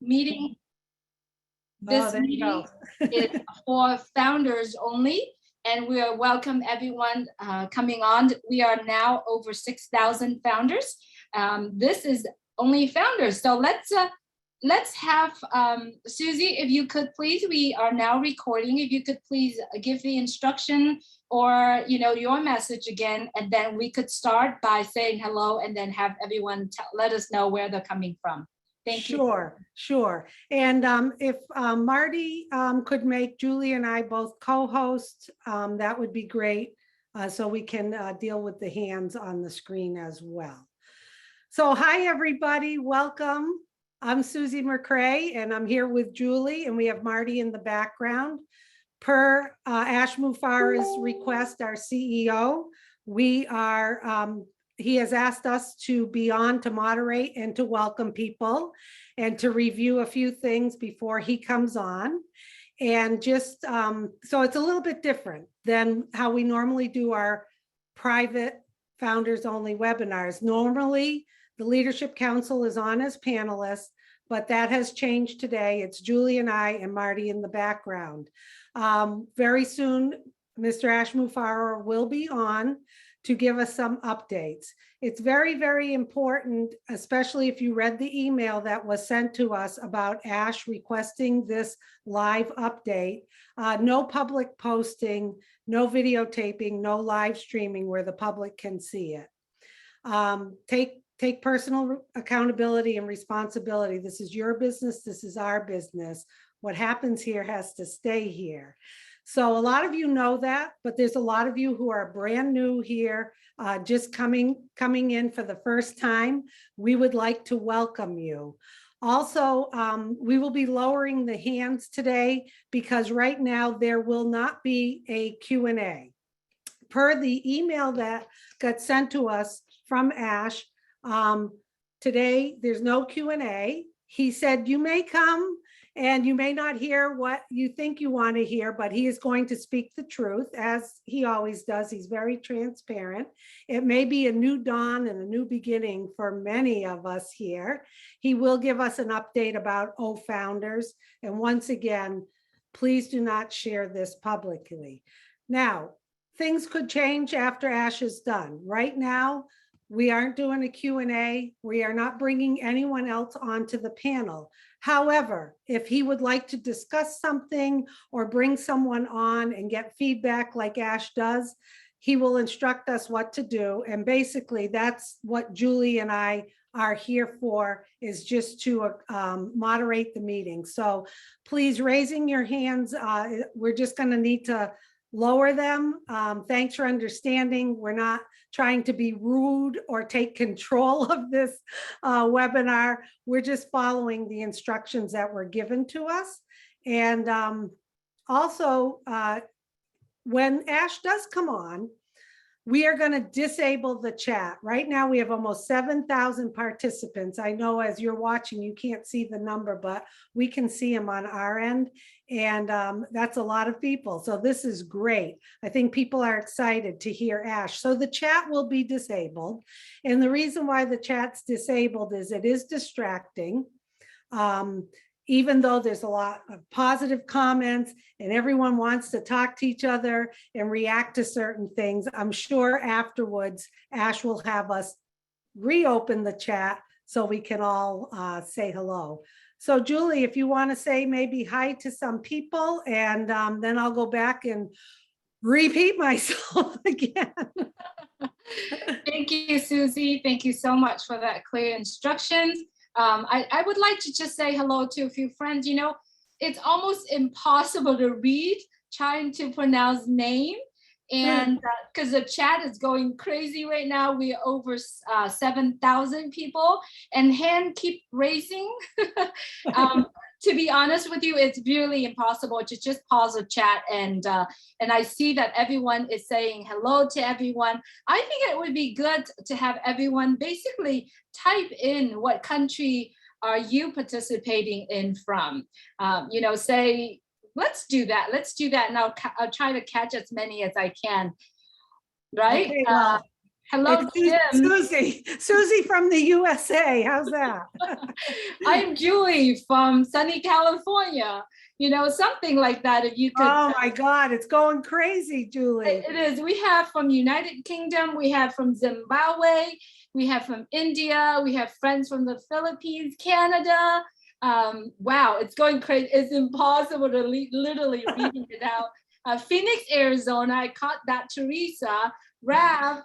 meeting. Oh, This there you go. meeting is for founders only, and we are welcome everyone coming on. We are now over 6,000 founders. This is only founders. So let's have Susie, if you could please, we are now recording. If you could please give the instruction or your message again, and then we could start by saying hello and then have everyone let us know where they're coming from. Thank you. Sure. And if Marty could make Julie and I both co-hosts, that would be great. So we can deal with the hands on the screen as well. So hi, everybody. Welcome. I'm Susie McCray, and I'm here with Julie, and we have Marty in the background. Per Ash Mufareh's request, our CEO, he has asked us to be on to moderate and to welcome people and to review a few things before he comes on. And just so it's a little bit different than how we normally do our private founders only webinars. Normally, the Leadership Council is on as panelists, but that has changed today. It's Julie and I and Marty in the background. Very soon, Mr. Ash Mufareh will be on to give us some updates. It's very, very important, especially if you read the email that was sent to us about Ash requesting this live update. No public posting, no videotaping, no live streaming where the public can see it. Take personal accountability and responsibility. This is your business. This is our business. What happens here has to stay here. So a lot of you know that, but there's a lot of you who are brand new here, just coming in for the first time. We would like to welcome you. Also, we will be lowering the hands today because right now there will not be a Q&A. Per the email that got sent to us from Ash, today there's no Q&A. He said you may come and you may not hear what you think you want to hear, but he is going to speak the truth, as he always does. He's very transparent. It may be a new dawn and a new beginning for many of us here. He will give us an update about Founders. And once again, please do not share this publicly. Now, things could change after Ash is done. Right now, we aren't doing a Q&A. We are not bringing anyone else onto the panel. However, if he would like to discuss something or bring someone on and get feedback like Ash does, he will instruct us what to do. And basically, that's what Julie and I are here for, is just to moderate the meeting. So please, raising your hands, we're just going to need to lower them. Thanks for understanding. We're not trying to be rude or take control of this webinar. We're just following the instructions that were given to us. And also, when Ash does come on, we are going to disable the chat. Right now, we have almost 7,000 participants. I know as you're watching, you can't see the number, but we can see them on our end. And that's a lot of people. So this is great. I think people are excited to hear Ash. So the chat will be disabled. And the reason why the chat's disabled is it is distracting. Even though there's a lot of positive comments and everyone wants to talk to each other and react to certain things, I'm sure afterwards, Ash will have us reopen the chat so we can all say hello. So Julie, if you want to say maybe hi to some people, and then I'll go back and repeat myself again. Thank you, Susie. Thank you so much for that clear instructions. I would like to just say hello to a few friends. You know, it's almost impossible to read trying to pronounce name, and because the chat is going crazy right now. We're over 7,000 people, and hand keep raising. To be honest with you, it's really impossible to just pause the chat, and I see that everyone is saying hello to everyone. I think it would be good to have everyone basically type in what country are you participating in from. You know, say, let's do that. Let's do that, and I'll try to catch as many as I can. Right? Okay, well, Hello, It's Jim. Susie from the USA. How's that? I'm Julie from sunny California. Something like that. If you could. Oh my God, it's going crazy, Julie. It is. We have from United Kingdom. We have from Zimbabwe. We have from India. We have friends from the Philippines, Canada. Wow, it's going crazy. It's impossible to literally reading it out. Phoenix, Arizona. I caught that. Teresa, Rav.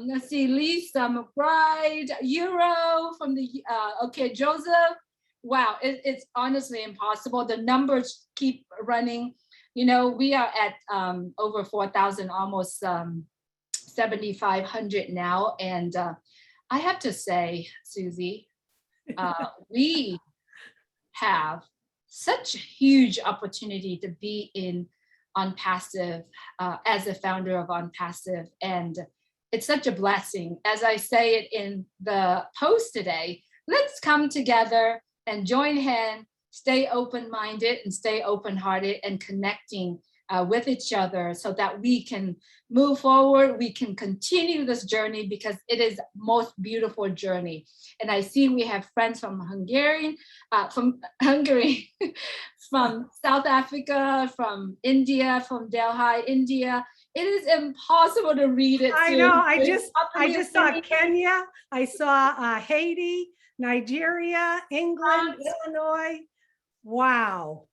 Let's see, Lisa McBride, Euro from the okay, Joseph. Wow, it's honestly impossible. The numbers keep running. We are at over 4,000, almost 7,500 now. And I have to say, Susie, we have such a huge opportunity to be on Passive as a founder of On Passive. And it's such a blessing. As I say it in the post today, let's come together and join hands, stay open-minded and stay open-hearted and connecting with each other so that we can move forward. We can continue this journey because it is most beautiful journey. And I see we have friends from Hungary, from South Africa, from India, from Delhi, India. It is impossible to read it. I know. I just saw Kenya. I saw Haiti, Nigeria, England, Illinois. Wow.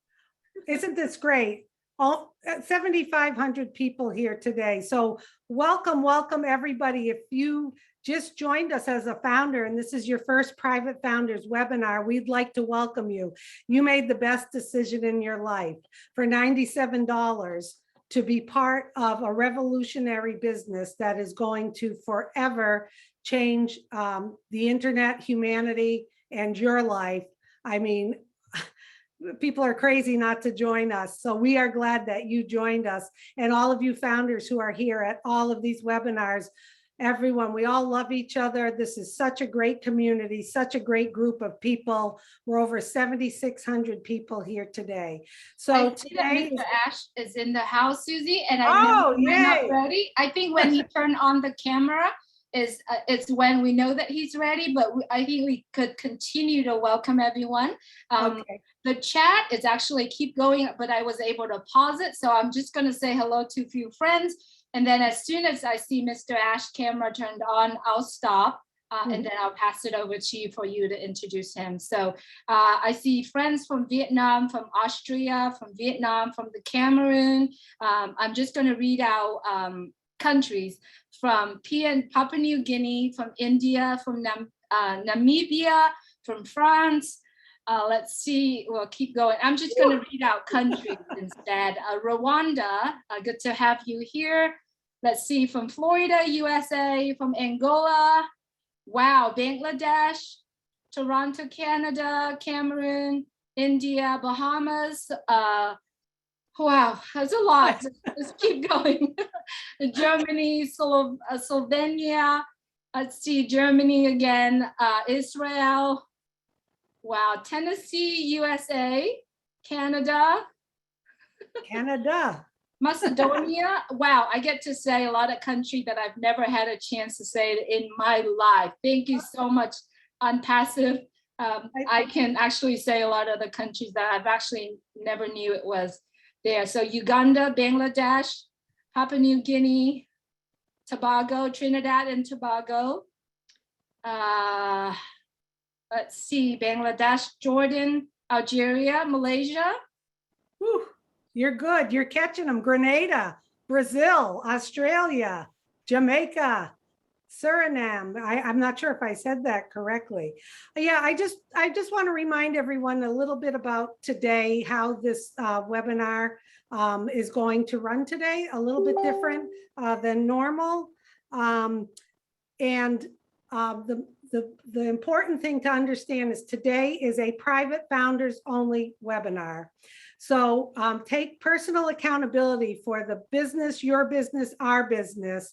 Isn't this great? All 7,500 people here today. So welcome everybody. If you just joined us as a founder and this is your first Private Founders webinar, we'd like to welcome you. You made the best decision in your life for $97 to be part of a revolutionary business that is going to forever change the internet, humanity, and your life. I mean, people are crazy not to join us. So we are glad that you joined us, and all of you founders who are here at all of these webinars. Everyone, we all love each other. This is such a great community, such a great group of people. We're over 7,600 people here today. So today, Mr. Ash is in the house, Susie, and we're not ready. I think when he turned on the camera is it's when we know that he's ready. But I think we could continue to welcome everyone. Okay. The chat is actually keep going, but I was able to pause it, so I'm just going to say hello to a few friends. And then as soon as I see Mr. Ash camera turned on, I'll stop and then I'll pass it over to you for you to introduce him. So I see friends from Vietnam, from Austria, from Vietnam, from the Cameroon. I'm just going to read out countries from Papua New Guinea, from India, from Namibia, from France. Let's see, we'll keep going. I'm just going to read out countries instead. Rwanda, good to have you here. Let's see, from Florida, USA, from Angola. Wow, Bangladesh, Toronto, Canada, Cameroon, India, Bahamas. Wow, that's a lot. Let's keep going. Germany, Slovenia. Let's see, Germany again, Israel. Wow, Tennessee, USA, Canada. Macedonia. Wow, I get to say a lot of countries that I've never had a chance to say in my life. Thank you so much, On Passive. I can actually say a lot of the countries that I've actually never knew it was there. So Uganda, Bangladesh, Papua New Guinea, Tobago, Trinidad and Tobago. Let's see, Bangladesh, Jordan, Algeria, Malaysia. Whew, you're good. You're catching them. Grenada, Brazil, Australia, Jamaica, Suriname. I'm not sure if I said that correctly. Yeah, I just want to remind everyone a little bit about today, how this webinar is going to run today, a little bit different than normal. The important thing to understand is today is a private founders only webinar. So take personal accountability for the business, your business, our business.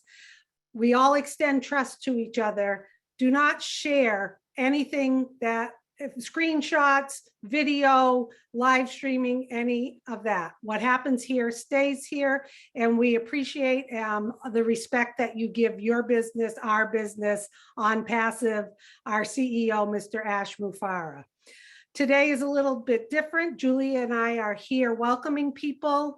We all extend trust to each other. Do not share anything that screenshots, video, live streaming, any of that. What happens here stays here, and we appreciate the respect that you give your business, our business, on passive, our CEO, Mr. Ash Mufareh. Today is a little bit different. Julie and I are here welcoming people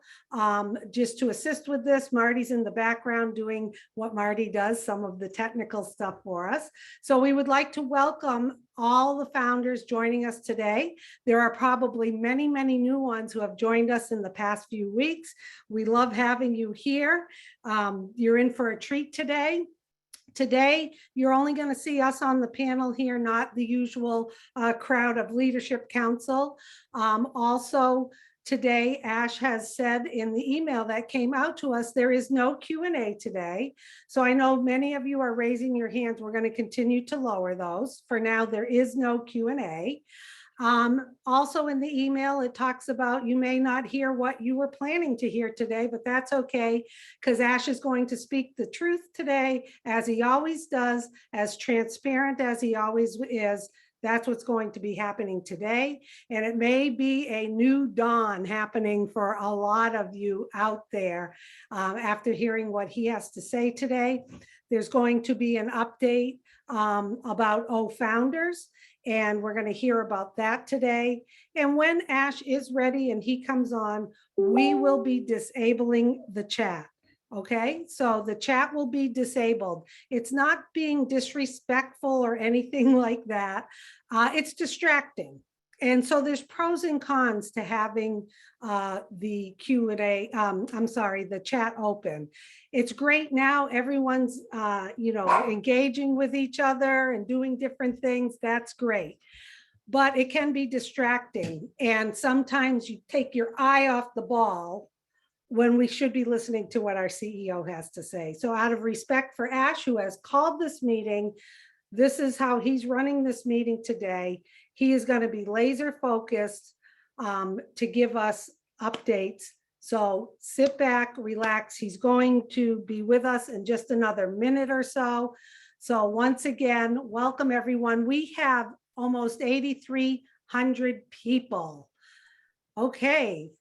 just to assist with this. Marty's in the background doing what Marty does, some of the technical stuff for us. So we would like to welcome all the founders joining us today. There are probably many, many new ones who have joined us in the past few weeks. We love having you here. You're in for a treat today. Today, you're only going to see us on the panel here, not the usual crowd of Leadership Council. Also, today, Ash has said in the email that came out to us, there is no Q&A today. So I know many of you are raising your hands. We're going to continue to lower those. For now, there is no Q&A. Also in the email, it talks about you may not hear what you were planning to hear today, but that's okay, because Ash is going to speak the truth today, as he always does, as transparent as he always is. That's what's going to be happening today. And it may be a new dawn happening for a lot of you out there after hearing what he has to say today. There's going to be an update about Founders, and we're going to hear about that today. And when Ash is ready and he comes on, we will be disabling the chat. Okay, so the chat will be disabled. It's not being disrespectful or anything like that. It's distracting. And so there's pros and cons to having the Q&A, the chat open. It's great now, everyone's engaging with each other and doing different things. That's great. But it can be distracting. And sometimes you take your eye off the ball when we should be listening to what our CEO has to say. So out of respect for Ash, who has called this meeting, this is how he's running this meeting today. He is going to be laser focused to give us updates. So sit back, relax. He's going to be with us in just another minute or so. So once again, welcome everyone. We have almost 8,300 people. Okay.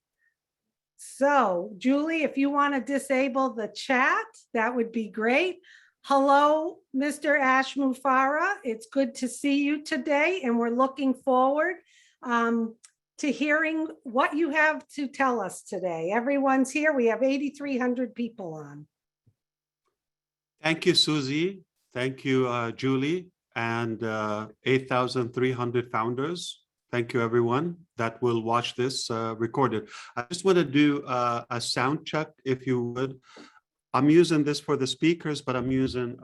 So Julie, if you want to disable the chat, that would be great. Hello, Mr. Ash Mufareh. It's good to see you today, and we're looking forward to hearing what you have to tell us today. Everyone's here. We have 8,300 people on. Thank you, Susie. Thank you, Julie, and 8,300 founders. Thank you, everyone that will watch this recorded. I just want to do a sound check, if you would. I'm using this for the speakers, but I'm using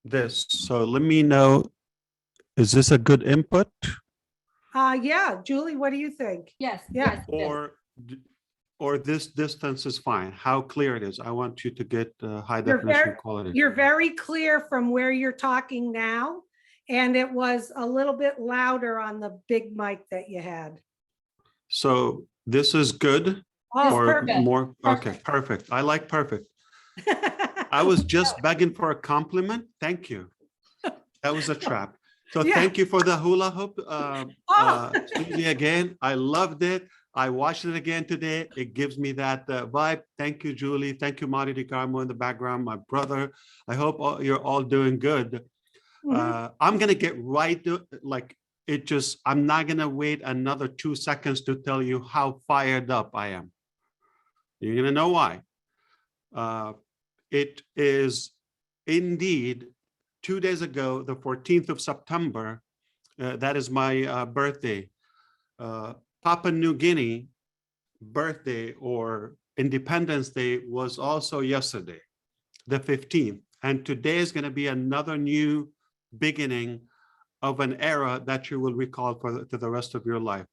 this. So let me know, is this a good input? Yeah, Julie, what do you think? Yes. Yeah. Yes. Or this distance is fine, how clear it is. I want you to get high You're definition quality. You're very clear from where you're talking now. And it was a little bit louder on the big mic that you had. So this is good? Oh, or perfect. more? Perfect. Okay, perfect. I like perfect. I was just begging for a compliment. Thank you. That was a trap. So Yeah. thank you for the hula hoop, Oh. Susie, again. I loved it. I watched it again today. It gives me that vibe. Thank you, Julie. Thank you, Marty DiCarmo in the background, my brother. I hope you're all doing good. I'm going to get right to I'm not going to wait another 2 seconds to tell you how fired up I am. You're going to know why. It is indeed 2 days ago, the 14th of September. That is my birthday. Papua New Guinea birthday or Independence Day was also yesterday, the 15th. And today is going to be another new beginning of an era that you will recall for the rest of your life.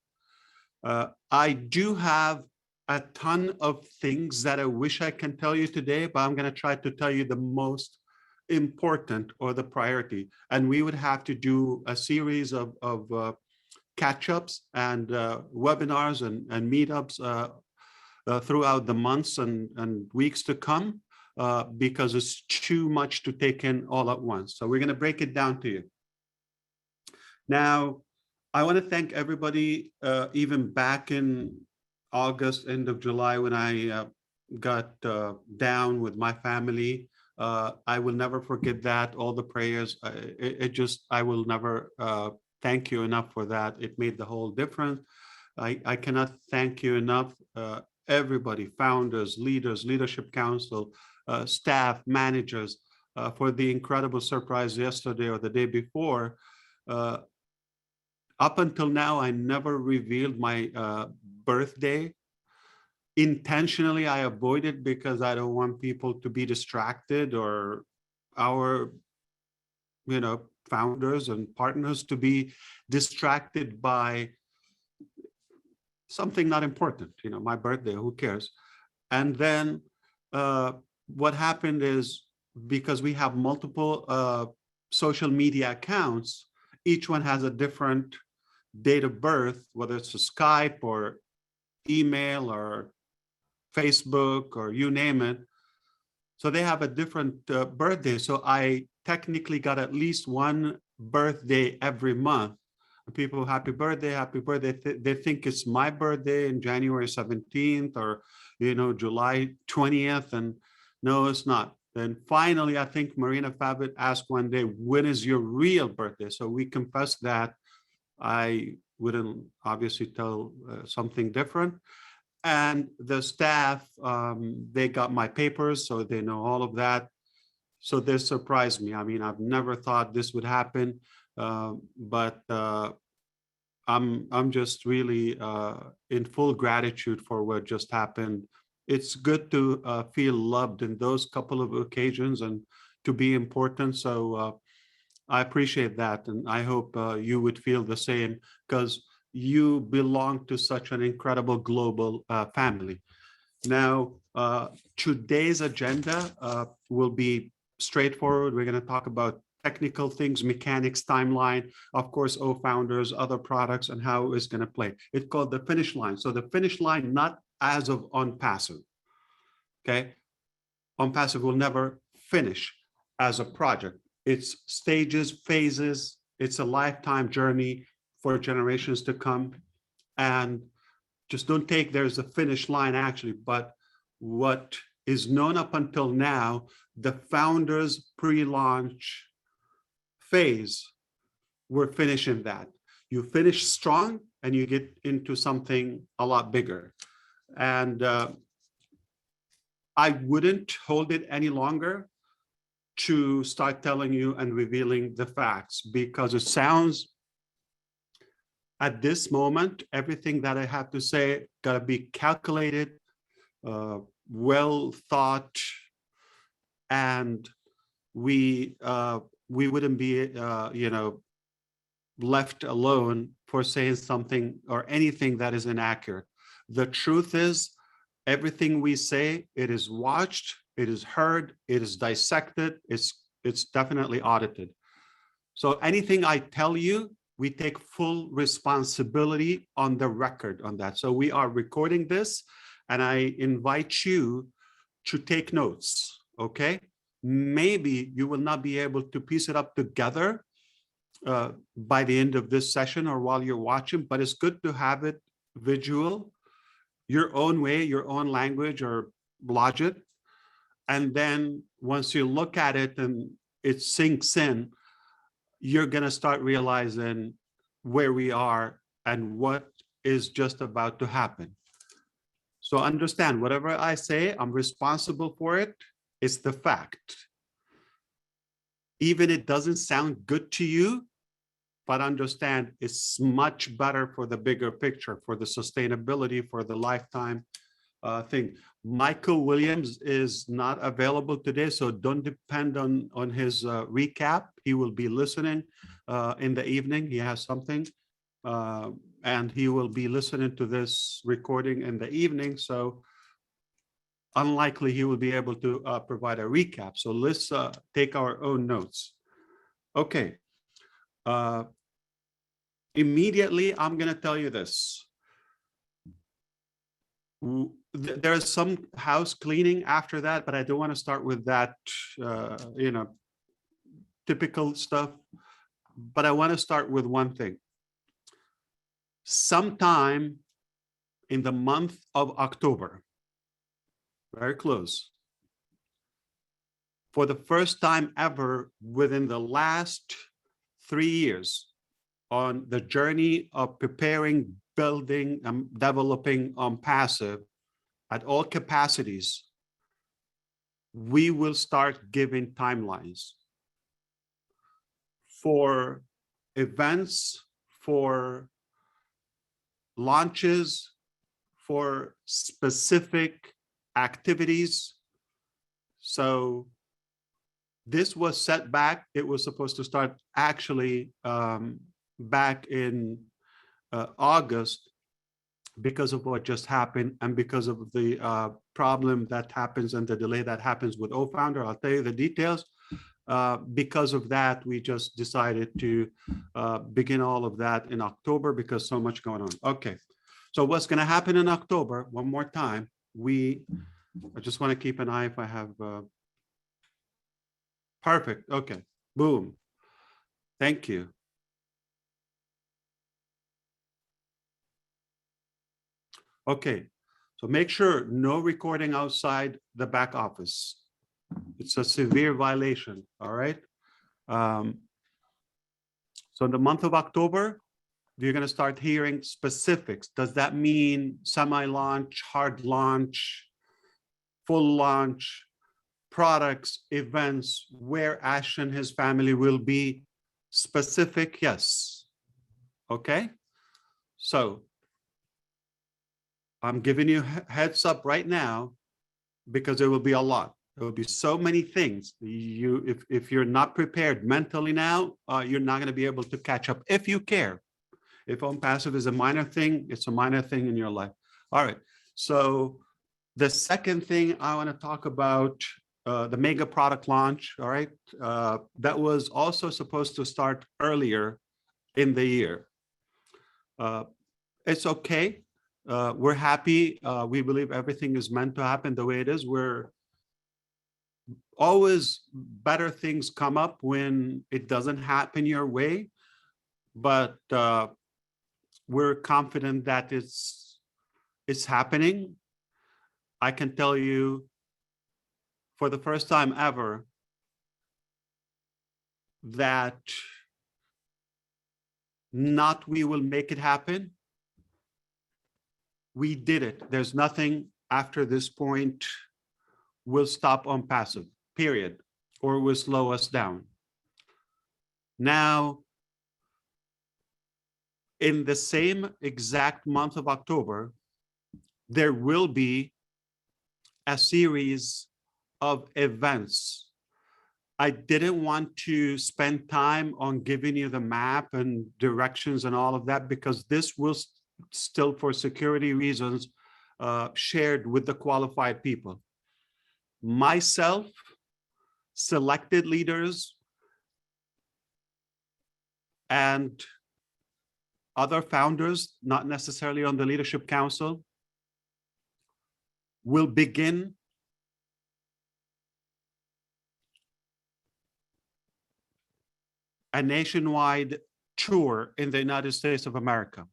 I do have a ton of things that I wish I can tell you today, but I'm going to try to tell you the most important or the priority. And we would have to do a series of catch-ups and webinars and meetups throughout the months and weeks to come because it's too much to take in all at once. So we're going to break it down to you. Now, I want to thank everybody, even back in August, end of July, when I got down with my family. I will never forget that. All the prayers. I will never thank you enough for that. It made the whole difference. I cannot thank you enough. Everybody, founders, leaders, leadership council, staff, managers, for the incredible surprise yesterday or the day before. Uh, Up until now, I never revealed my birthday. Intentionally, I avoid it because I don't want people to be distracted, or our, founders and partners to be distracted by something not important. My birthday, who cares? And then uh, what happened is, because we have multiple social media accounts, each one has a different date of birth, whether it's a Skype or email or Facebook or you name it. So they have a different birthday. So I technically got at least one birthday every month. People, happy birthday, happy birthday. They think it's my birthday in January 17th or, July 20th. And no, it's not. Then finally, I think Marina Fabit asked one day, when is your real birthday? So we confessed that. I wouldn't obviously tell something different. And the staff, they got my papers, so they know all of that. So they surprised me. I mean, I've never thought this would happen, but I'm just really in full gratitude for what just happened. It's good to feel loved in those couple of occasions and to be important. So I appreciate that, and I hope you would feel the same, because you belong to such an incredible global family. Now, today's agenda will be straightforward. We're going to talk about technical things, mechanics, timeline, of course, founders, other products, and how it's going to play. It's called the finish line. So the finish line, not as of OnPassive. Okay, OnPassive will never finish as a project. It's stages, phases. It's a lifetime journey for generations to come. And just don't take there's a finish line actually, but what is known up until now, the founders pre-launch phase, we're finishing that. You finish strong and you get into something a lot bigger. And I wouldn't hold it any longer to start telling you and revealing the facts, because it sounds, at this moment, everything that I have to say got to be calculated, well thought, and we wouldn't be left alone for saying something or anything that is inaccurate. The truth is, everything we say, it is watched, it is heard, it is dissected, it's definitely audited. So anything I tell you, we take full responsibility on the record on that. So we are recording this, and I invite you to take notes, okay? Maybe you will not be able to piece it up together by the end of this session or while you're watching, but it's good to have it visual, your own way, your own language or logic. And then once you look at it and it sinks in, you're going to start realizing where we are and what is just about to happen. So understand, whatever I say, I'm responsible for it. It's the fact. Even it doesn't sound good to you, but understand it's much better for the bigger picture, for the sustainability, for the lifetime thing. Michael Williams is not available today, so don't depend on his recap. He will be listening in the evening. He has something, and he will be listening to this recording in the evening. So unlikely he will be able to provide a recap. So let's take our own notes. Okay. Immediately, I'm going to tell you this. There's some house cleaning after that, but I don't want to start with that, typical stuff. But I want to start with one thing. sometime in the month of October. Very close. For the first time ever within the last 3 years on the journey of preparing, building, and developing passive at all capacities, we will start giving timelines for events, for launches, for specific activities. So this was set back. It was supposed to start actually back in August because of what just happened and because of the problem that happens and the delay that happens with OFounder. I'll tell you the details. Because of that, we just decided to begin all of that in October because so much going on. Okay, so what's going to happen in October? One more time. I just want to keep an eye if I have. Perfect. Okay. Boom. Thank you. Okay. So make sure no recording outside the back office. It's a severe violation. All right. So in the month of October, you're going to start hearing specifics. Does that mean semi-launch, hard launch, full launch, products, events, where Ash and his family will be? Specific? Yes. Okay. So I'm giving you heads up right now because there will be a lot. There will be so many things. If you're not prepared mentally now, you're not going to be able to catch up if you care. If OwnPassive is a minor thing, it's a minor thing in your life. All right. So the second thing I want to talk about, the mega product launch. All right. That was also supposed to start earlier in the year. It's okay. We're happy. We believe everything is meant to happen the way it is. We're always better things come up when it doesn't happen your way, but we're confident that it's happening. I can tell you for the first time ever that not we will make it happen. We did it. There's nothing after this point will stop OwnPassive, period, or will slow us down. Now, in the same exact month of October, there will be a series of events. I didn't want to spend time on giving you the map and directions and all of that because this will still, for security reasons, shared with the qualified people. Myself, selected leaders, and other founders, not necessarily on the Leadership Council, will begin a nationwide tour in the United States of America.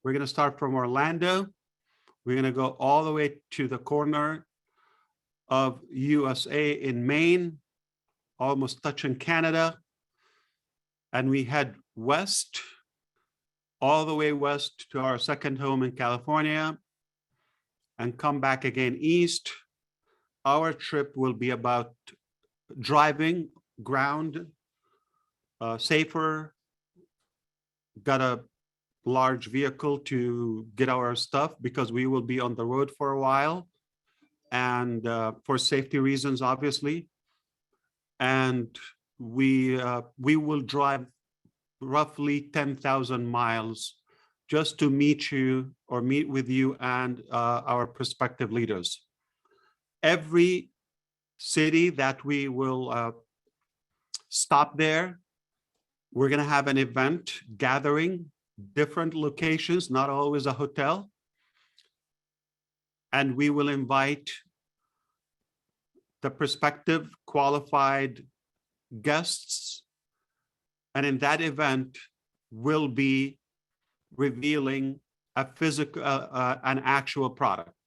We're going to start from Orlando. We're going to go all the way to the corner of USA in Maine, almost touching Canada. And we head west, all the way west to our second home in California, and come back again east. Our trip will be about driving, ground, safer, got a large vehicle to get our stuff because we will be on the road for a while, and for safety reasons, obviously. And we will drive roughly 10,000 miles just to meet you or meet with you and our prospective leaders. Every city that we will stop there, we're going to have an event gathering, different locations, not always a hotel. And we will invite the prospective qualified guests. And in that event will be revealing a physical, an actual product.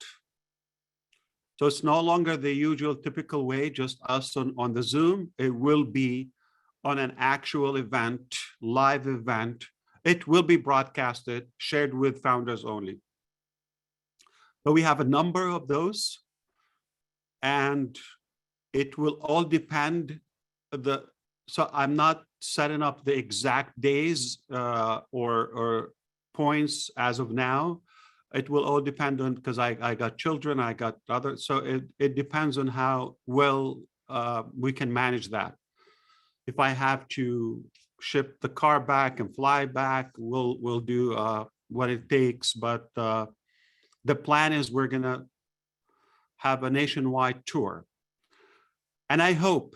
So it's no longer the usual typical way, just us on the Zoom. It will be on an actual event, live event. It will be broadcasted, shared with founders only. But we have a number of those, and it will all depend. So I'm not setting up the exact days or points as of now. It will all depend on, because I got children, I got others. So it depends on how well we can manage that. If I have to ship the car back and fly back, we'll do what it takes. But the plan is we're gonna have a nationwide tour. And I hope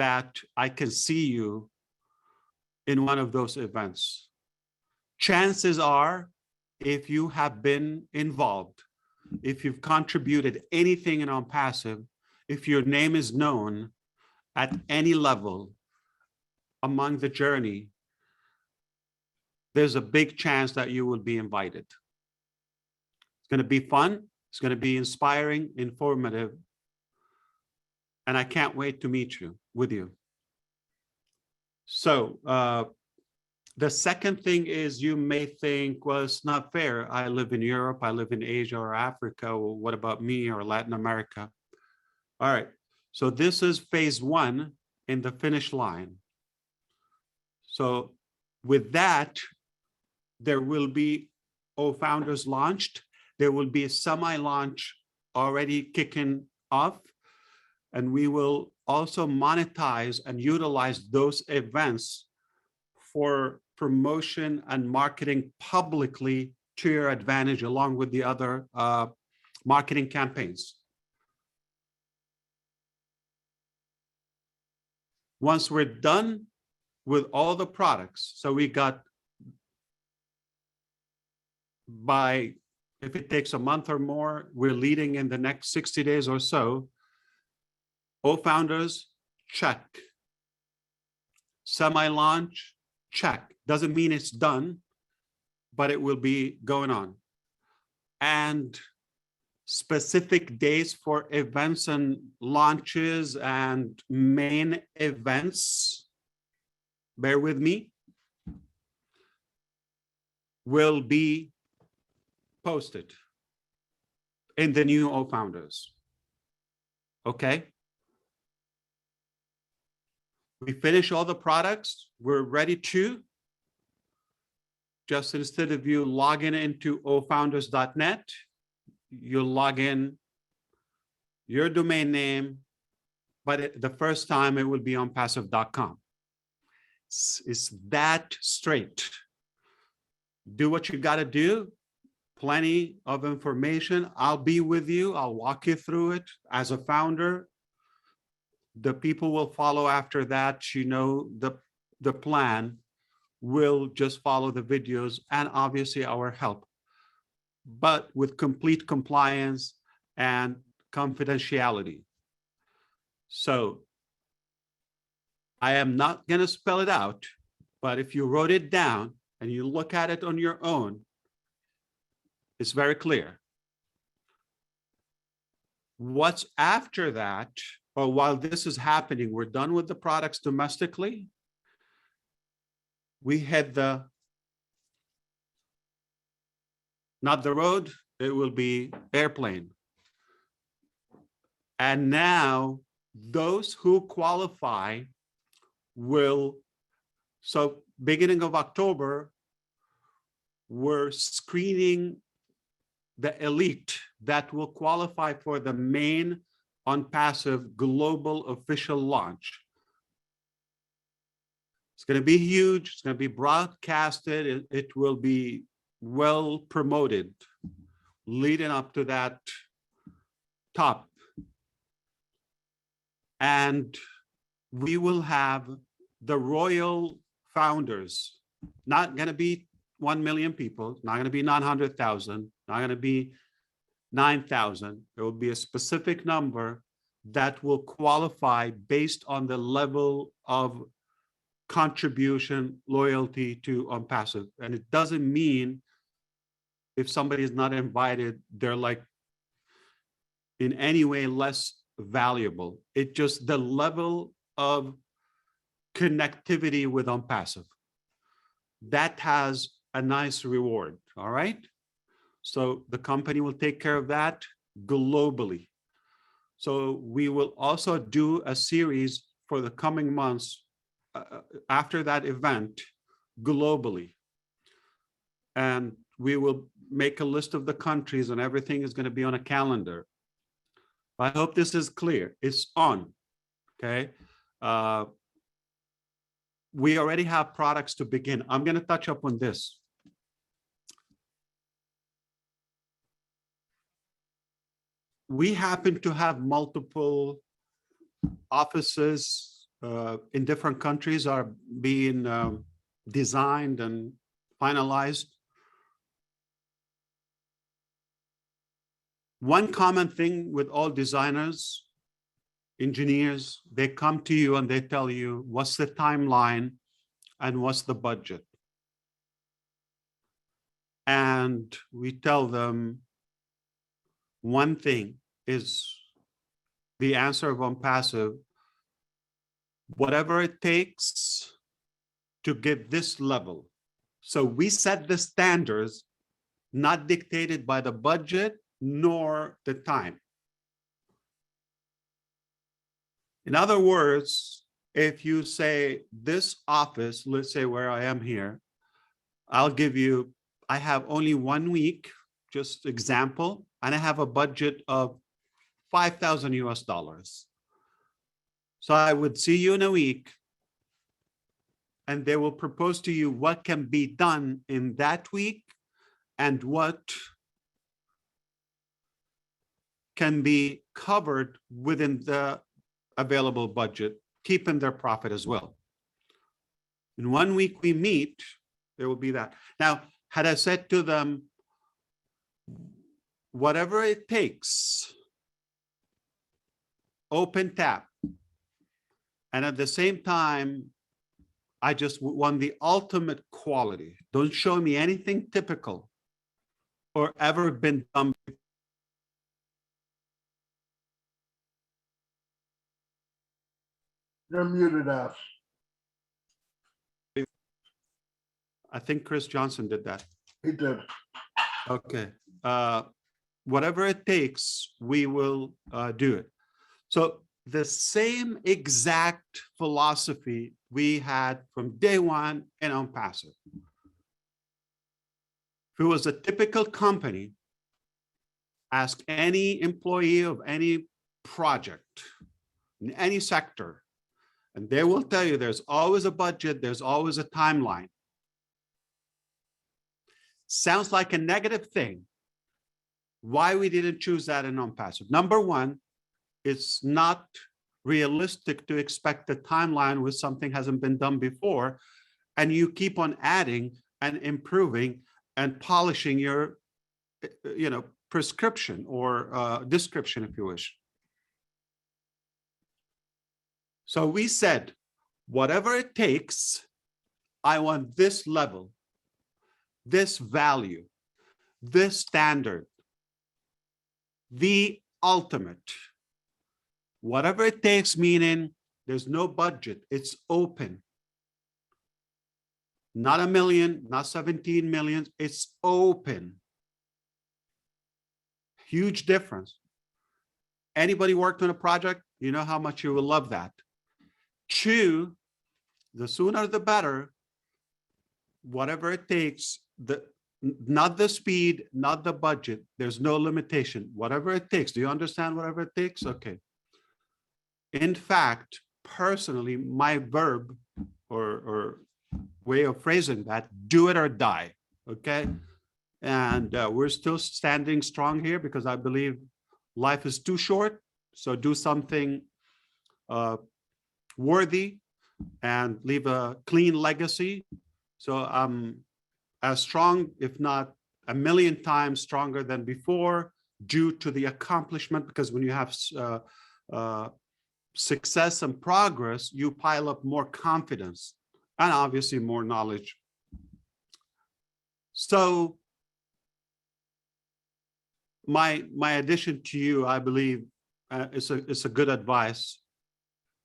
that I can see you in one of those events. Chances are, if you have been involved, if you've contributed anything in OnPassive, if your name is known at any level among the journey, there's a big chance that you will be invited. It's going to be fun. It's going to be inspiring, informative. And I can't wait to meet you, with you. So the second thing is, you may think, well, it's not fair. I live in Europe, I live in Asia or Africa. Well, what about me or Latin America? All right. So this is phase one in the finish line. So with that, there will be Founders launched. There will be a semi-launch already kicking off. And we will also monetize and utilize those events for promotion and marketing publicly to your advantage, along with the other marketing campaigns. Once we're done with all the products, so we got, if it takes a month or more, we're leading in the next 60 days or so. Founders, check. Semi-launch, check. Doesn't mean it's done, but it will be going on. And specific days for events and launches and main events, bear with me, will be posted in the new Founders. Okay? We finish all the products. We're ready to, just instead of you logging into ofounders.net, you'll log in your domain name, but the first time it will be onpassive.com. It's that straight. Do what you got to do. Plenty of information. I'll be with you. I'll walk you through it as a founder. The people will follow after that. You know, the plan will just follow the videos and obviously our help, but with complete compliance and confidentiality. So I am not going to spell it out, but if you wrote it down and you look at it on your own, it's very clear. What's after that, or while this is happening, we're done with the products domestically. We had not the road, it will be airplane. And now those who qualify will, so beginning of October, we're screening the elite that will qualify for the main OnPassive global official launch. It's going to be huge. It's going to be broadcasted. It will be well promoted leading up to that top. And we will have the royal founders, not going to be 1 million people, not going to be 900,000, not going to be 9,000. There will be a specific number that will qualify based on the level of contribution, loyalty to OnPassive. And it doesn't mean if somebody is not invited, they're like in any way less valuable. It just the level of connectivity with OnPassive. That has a nice reward, all right? So the company will take care of that globally. So we will also do a series for the coming months after that event globally. And we will make a list of the countries and everything is going to be on a calendar. I hope this is clear. It's on, okay? We already have products to begin. I'm going to touch up on this. We happen to have multiple offices in different countries are being designed and finalized. One common thing with all designers, engineers, they come to you and they tell you what's the timeline and what's the budget. And we tell them one thing is the answer of OnPassive, whatever it takes to get this level. So we set the standards, not dictated by the budget nor the time. In other words, if you say this office, let's say where I am here, I'll give you, I have only 1 week, just example, and I have a budget of 5,000 US dollars. So I would see you in a week and they will propose to you what can be done in that week and what can be covered within the available budget, keeping their profit as well. In 1 week we meet, there will be that. Now, had I said to them, whatever it takes, open tap, and at the same time, I just want the ultimate quality. Don't show me anything typical or ever been done. You're muted, Ash. I think Chris Johnson did that. He did. Okay. Whatever it takes, we will do it. So the same exact philosophy we had from day one in OnPassive. If it was a typical company, ask any employee of any project in any sector, and they will tell you there's always a budget, there's always a timeline. Sounds like a negative thing. Why we didn't choose that in OnPassive? Number one, it's not realistic to expect a timeline with something hasn't been done before, and you keep on adding and improving and polishing your, prescription or description, if you wish. So we said, whatever it takes, I want this level, this value, this standard, the ultimate. Whatever it takes, meaning there's no budget, it's open. Not 1 million, not 17 million, it's open. Huge difference. Anybody worked on a project, you know how much you will love that. Two, the sooner the better, whatever it takes, not the speed, not the budget, there's no limitation, whatever it takes. Do you understand whatever it takes? Okay. In fact, personally, my verb or way of phrasing that, do it or die, okay? And we're still standing strong here because I believe life is too short. So do something worthy and leave a clean legacy. So I'm as strong, if not 1 million times stronger than before, due to the accomplishment, because when you have success and progress, you pile up more confidence and obviously more knowledge. So my addition to you, I believe, it's a good advice.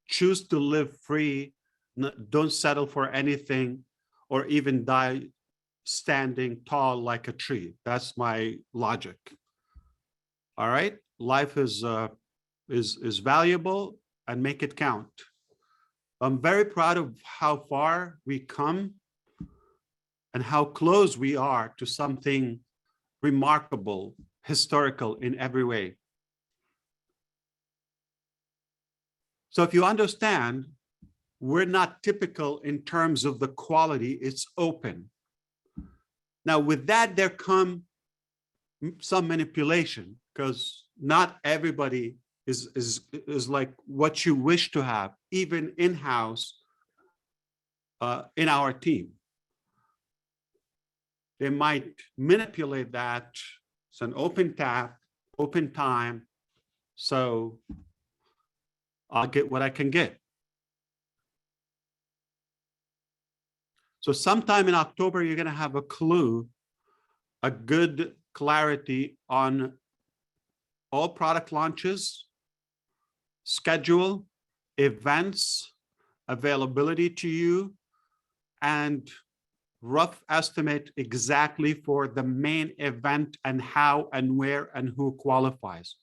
Choose to live free. Don't settle for anything, or even die standing tall like a tree. That's my logic. All right, life is valuable, and make it count. I'm very proud of how far we come and how close we are to something remarkable, historical in every way. So if you understand, we're not typical in terms of the quality, it's open. Now with that, there come some manipulation, because not everybody is like what you wish to have, even in-house in our team. They might manipulate that. It's an open tap, open time. So I'll get what I can get. So sometime in October, you're going to have a clue, a good clarity on all product launches, schedule, events, availability to you, and rough estimate exactly for the main event and how and where and who qualifies.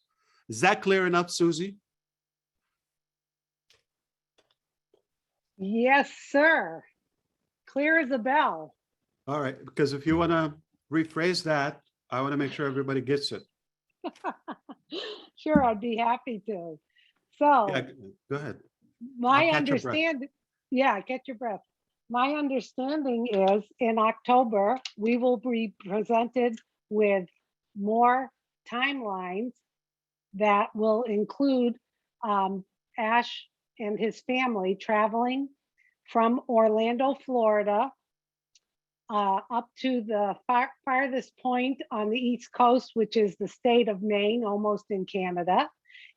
Is that clear enough, Susie? Yes, sir. Clear as a bell. All right, because if you want to rephrase that, I want to make sure everybody gets it. Sure, I'd be happy to. So Yeah, go ahead. my catch your breath. understanding, yeah, get your breath. My understanding is in October, we will be presented with more timelines that will include Ash and his family traveling from Orlando, Florida, up to the farthest point on the East Coast, which is the state of Maine, almost in Canada.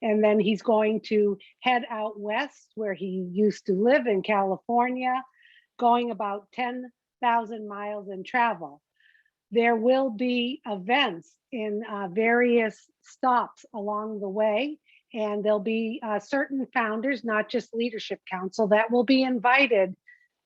And then he's going to head out west where he used to live in California, going about 10,000 miles in travel. There will be events in various stops along the way, and there'll be certain founders, not just Leadership Council, that will be invited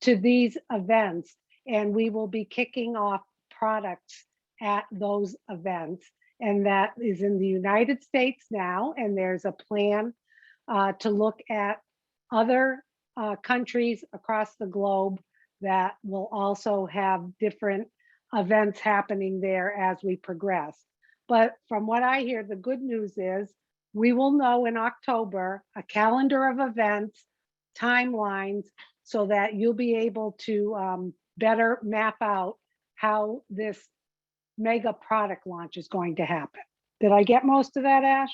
to these events. And we will be kicking off products at those events. And that is in the United States now. And there's a plan to look at other countries across the globe that will also have different events happening there as we progress. But from what I hear, the good news is we will know in October a calendar of events, timelines, so that you'll be able to better map out how this mega product launch is going to happen. Did I get most of that, Ash?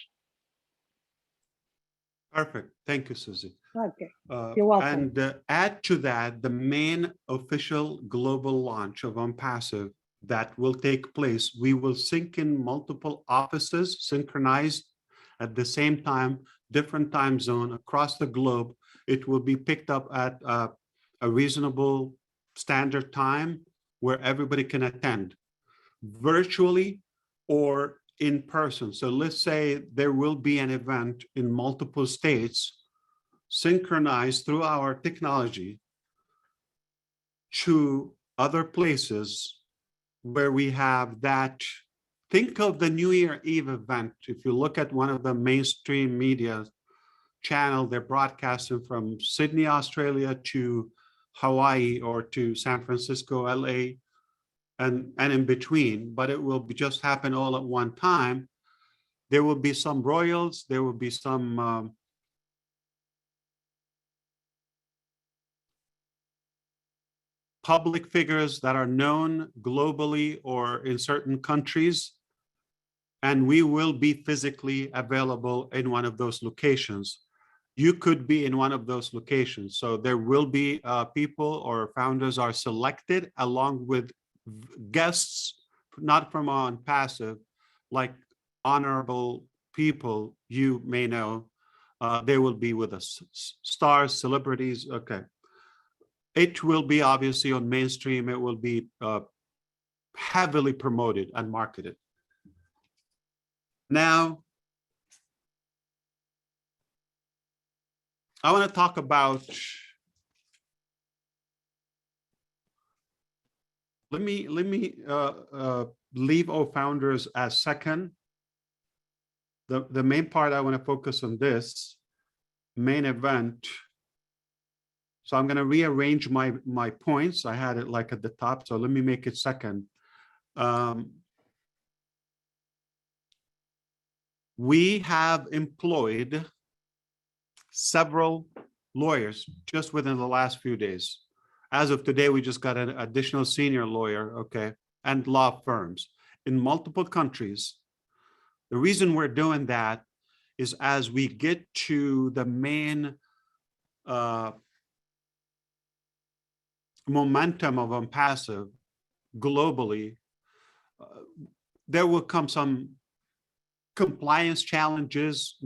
Perfect. Thank you, Susie. Okay, you're welcome. And add to that the main official global launch of OnPassive that will take place. We will sync in multiple offices, synchronized at the same time, different time zone across the globe. It will be picked up at a reasonable standard time where everybody can attend virtually or in person. So let's say there will be an event in multiple states synchronized through our technology to other places where we have that. Think of the New Year Eve event. If you look at one of the mainstream media channel, they're broadcasting from Sydney, Australia to Hawaii or to San Francisco, LA, and in between, but it will just happen all at one time. There will be some royals, there will be some public figures that are known globally or in certain countries, and we will be physically available in one of those locations. You could be in one of those locations. So there will be people or founders are selected along with guests, not from OnPassive, like honorable people you may know. They will be with us. Stars, celebrities, okay. It will be obviously on mainstream. It will be heavily promoted and marketed. Now, I want to talk about, let me leave all founders as second. The main part, I want to focus on this main event. So I'm going to rearrange my points. I had it like at the top, so let me make it second. We have employed several lawyers just within the last few days. As of today, we just got an additional senior lawyer, okay, and law firms in multiple countries. The reason we're doing that is as we get to the main momentum of OnPassive globally, there will come some compliance challenges,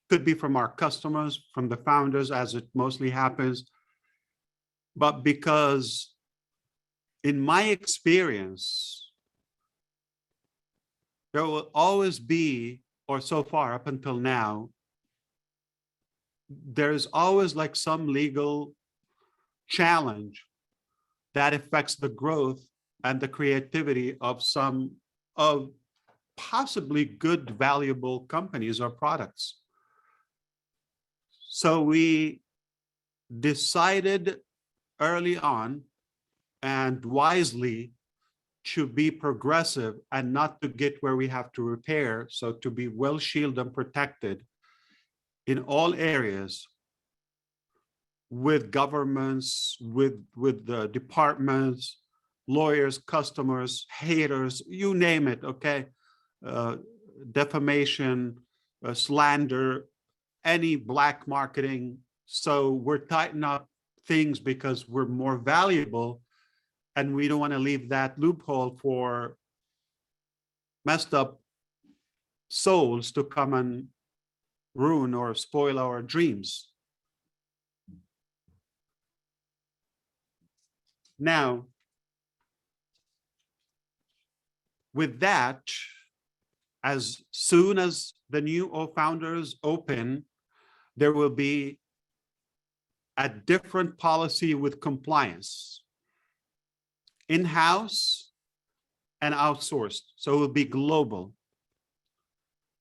could be from our customers, from the founders, as it mostly happens. But because in my experience, there will always be, or so far up until now, there's always like some legal challenge that affects the growth and the creativity of some of possibly good, valuable companies or products. So we decided early on and wisely to be progressive and not to get where we have to repair. So to be well shielded and protected in all areas with governments, with the departments, lawyers, customers, haters, you name it, okay? Defamation, slander, any black marketing. So we're tightening up things because we're more valuable and we don't want to leave that loophole for messed up souls to come and ruin or spoil our dreams. Now, with that, as soon as the new founders open, there will be a different policy with compliance, in-house and outsourced. So it will be global.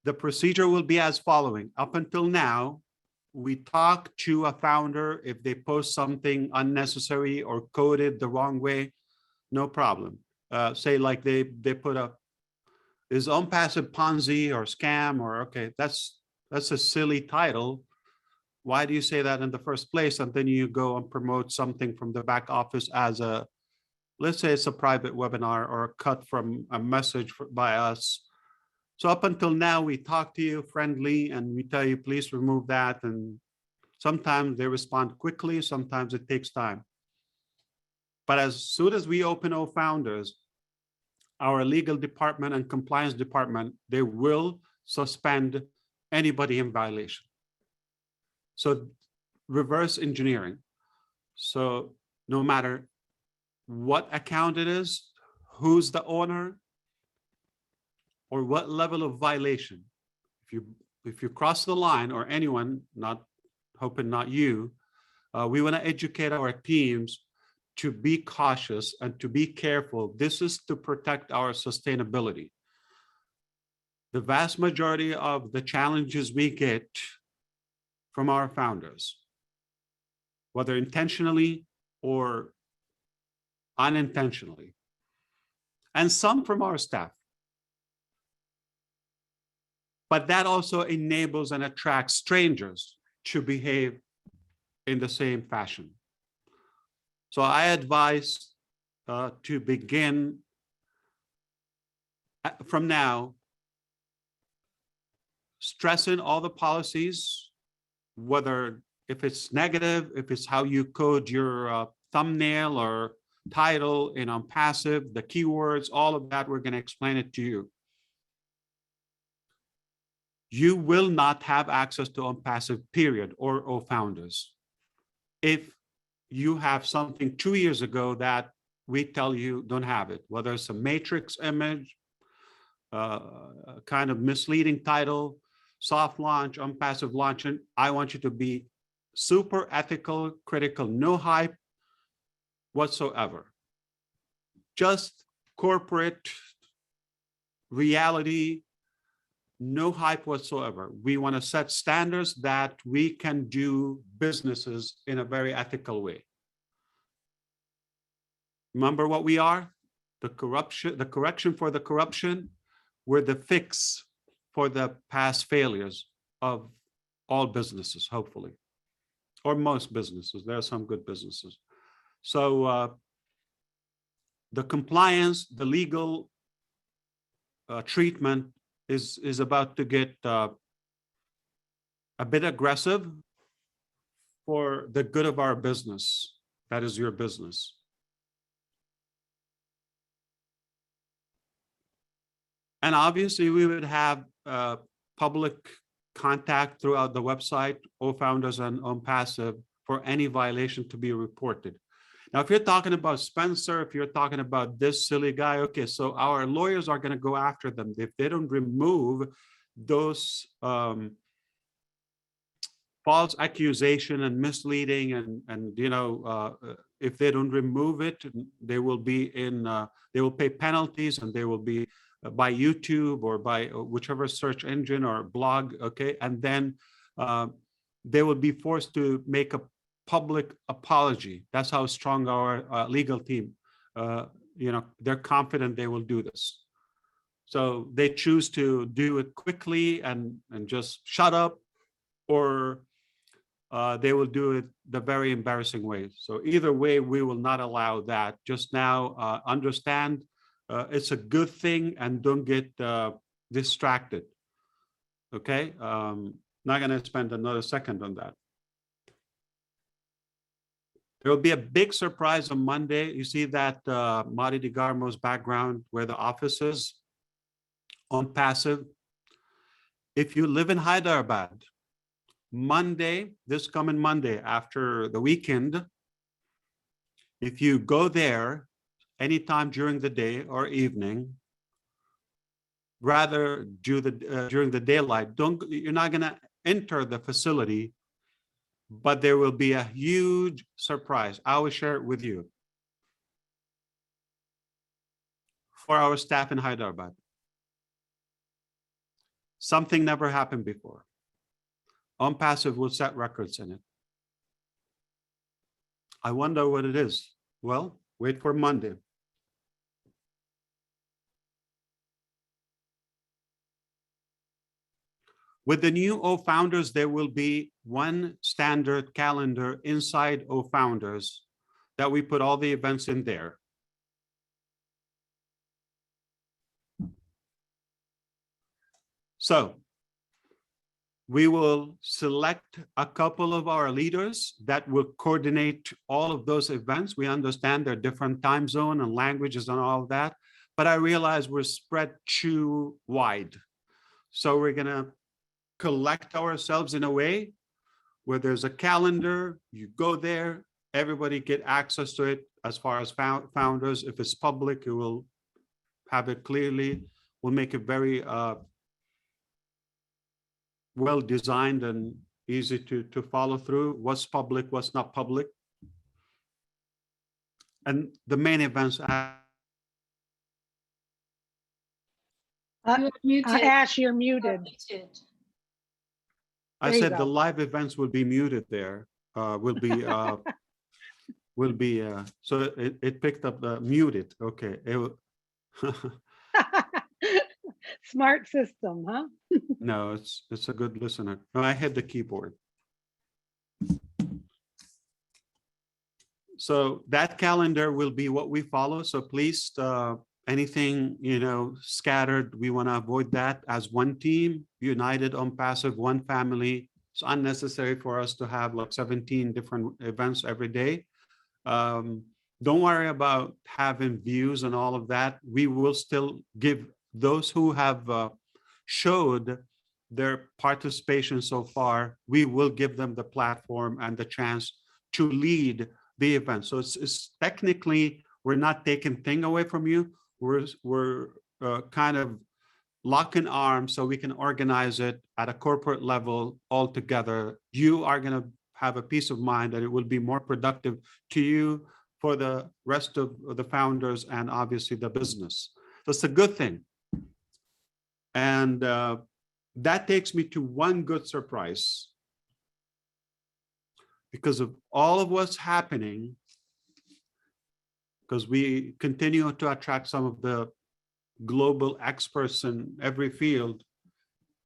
The procedure will be as following. Up until now, we talk to a founder if they post something unnecessary or coded the wrong way, no problem. Say like they put up, is OnPassive Ponzi or scam, or okay, that's a silly title. Why do you say that in the first place? And then you go and promote something from the back office as a, let's say it's a private webinar or a cut from a message by us. So up until now, we talk to you friendly and we tell you, please remove that. And sometimes they respond quickly, sometimes it takes time. But as soon as we open founders, our legal department and compliance department, they will suspend anybody in violation. So reverse engineering. So no matter what account it is, who's the owner, or what level of violation, if you cross the line, or anyone, not hoping not you, we want to educate our teams to be cautious and to be careful. This is to protect our sustainability. The vast majority of the challenges we get from our founders, whether intentionally or unintentionally, and some from our staff. But that also enables and attracts strangers to behave in the same fashion. So I advise to begin from now, stressing all the policies, whether if it's negative, if it's how you code your thumbnail or title in OnPassive, the keywords, all of that, we're going to explain it to you. You will not have access to OnPassive, period, or founders. If you have something 2 years ago that we tell you don't have it, whether it's a matrix image, kind of misleading title, soft launch, unpassive launch. And I want you to be super ethical, critical, no hype whatsoever. Just corporate reality, no hype whatsoever. We want to set standards that we can do businesses in a very ethical way. Remember what we are? The correction for the corruption. We're the fix for the past failures of all businesses, hopefully, or most businesses. There are some good businesses. So the compliance, the legal treatment is about to get a bit aggressive for the good of our business. That is your business. And obviously, we would have public contact throughout the website, OFounders and OnPassive, for any violation to be reported. Now, if you're talking about Spencer, if you're talking about this silly guy, okay, so our lawyers are going to go after them. If they don't remove those false accusation and misleading and you know, if they don't remove it, they will be in, they will pay penalties, and they will be by YouTube or by whichever search engine or blog, okay? And then they will be forced to make a public apology. That's how strong our legal team, you know, they're confident they will do this. So they choose to do it quickly and just shut up, or they will do it the very embarrassing way. So either way, we will not allow that. Just now, understand it's a good thing, and don't get distracted. Okay, not going to spend another second on that. There will be a big surprise on Monday. You see that Marty DeGarmo's background where the office is OnPassive. If you live in Hyderabad, Monday, this coming Monday after the weekend, if you go there anytime during the day or evening, rather do during the daylight, you're not going to enter the facility, but there will be a huge surprise. I will share it with you for our staff in Hyderabad. Something never happened before. OnPassive will set records in it. I wonder what it is. Well, wait for Monday. With the new OFounders, there will be one standard calendar inside OFounders that we put all the events in there. So we will select a couple of our leaders that will coordinate all of those events. We understand they're different time zone and languages and all of that, but I realize we're spread too wide. So we're gonna collect ourselves in a way where there's a calendar, you go there, everybody get access to it. As far as founders, if it's public, you will have it clearly. We'll make it very well designed and easy to follow through. What's public, what's not public. And the main events. You're muted. Ash, you're muted. I There you said go. the live events will be muted there. Will be so it picked up the muted. Okay. Smart system, huh? No, it's a good listener. No, I hit the keyboard. So that calendar will be what we follow. So please, anything, you know, scattered, we want to avoid that. As one team, united, OnPassive, one family. It's unnecessary for us to have like 17 different events every day. Don't worry about having views and all of that. We will still give those who have showed their participation so far, we will give them the platform and the chance to lead the event. So it's technically, we're not taking thing away from you. We're kind of lock in arms so we can organize it at a corporate level all together. You are going to have a peace of mind that it will be more productive to you, for the rest of the founders, and obviously the business. So it's a good thing. And that takes me to one good surprise. Because of all of what's happening, because we continue to attract some of the global experts in every field.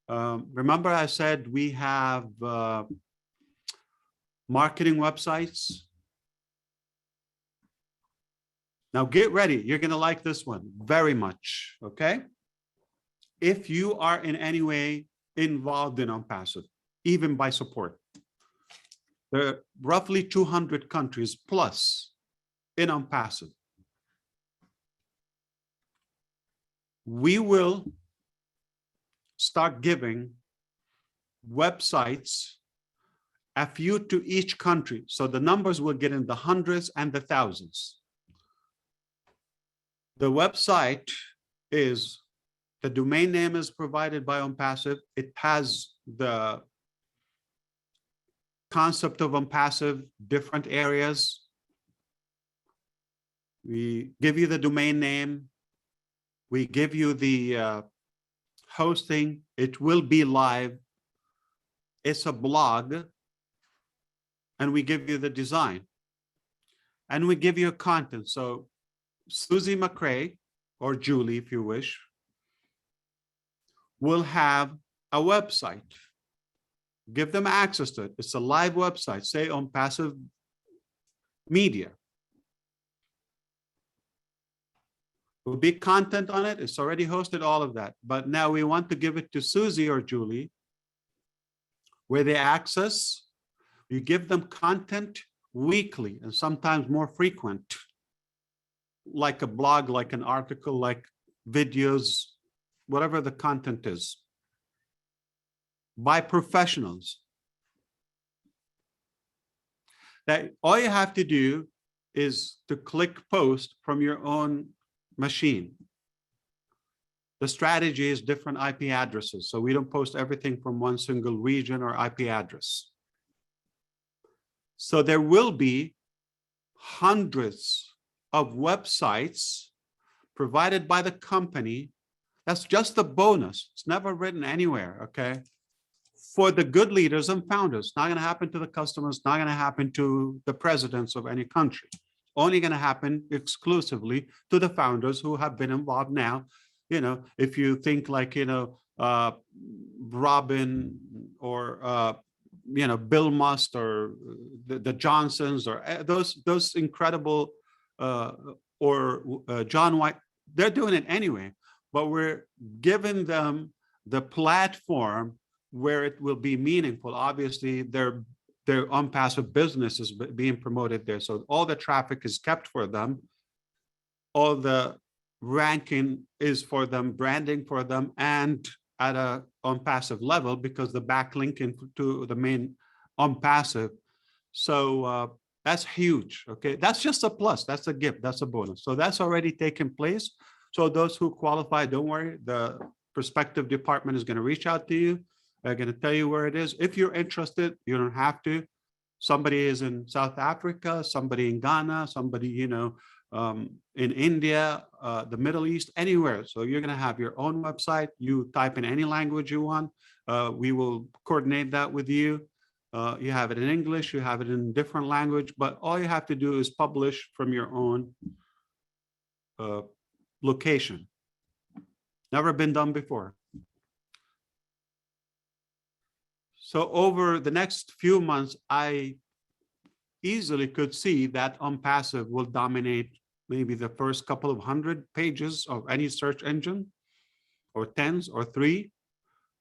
Remember I said we have marketing websites. Now get ready. You're going to like this one very much, okay? If you are in any way involved in OnPassive, even by support. There are roughly 200 countries plus in OnPassive. We will start giving websites, a few to each country. So the numbers will get in the hundreds and the thousands. The website is, the domain name is provided by OnPassive. It has the concept of OnPassive, different areas. We give you the domain name. We give you the hosting. It will be live. It's a blog. And we give you the design. And we give you content. So Susie McCray, or Julie, if you wish, will have a website. Give them access to it. It's a live website, say OnPassive Media. There will be content on it. It's already hosted, all of that. But now we want to give it to Susie or Julie, where they access. You give them content weekly and sometimes more frequent, like a blog, like an article, like videos, whatever the content is, by professionals. That all you have to do is to click post from your own machine. The strategy is different IP addresses. So we don't post everything from one single region or IP address. So there will be hundreds of websites provided by the company. That's just a bonus. It's never written anywhere, okay? For the good leaders and founders. Not going to happen to the customers, not going to happen to the presidents of any country. Only going to happen exclusively to the founders who have been involved now. You know, if you think like, you know, Robin or, you know, Bill Must or the Johnsons or those incredible, or John White, they're doing it anyway, but we're giving them the platform where it will be meaningful. Obviously, their OnPassive business is being promoted there. So all the traffic is kept for them. All the ranking is for them, branding for them, and at a OnPassive level because the backlink to the main OnPassive. So that's huge. Okay, that's just a plus. That's a gift. That's a bonus. So that's already taken place. So those who qualify, don't worry. The prospective department is going to reach out to you. They're going to tell you where it is. If you're interested, you don't have to. Somebody is in South Africa, somebody in Ghana, somebody, you know, in India, the Middle East, anywhere. So you're going to have your own website. You type in any language you want. We will coordinate that with you. You have it in English, you have it in different language, but all you have to do is publish from your own location. Never been done before. So over the next few months, I easily could see that OnPassive will dominate maybe the first couple of 100 pages of any search engine, or tens or 3.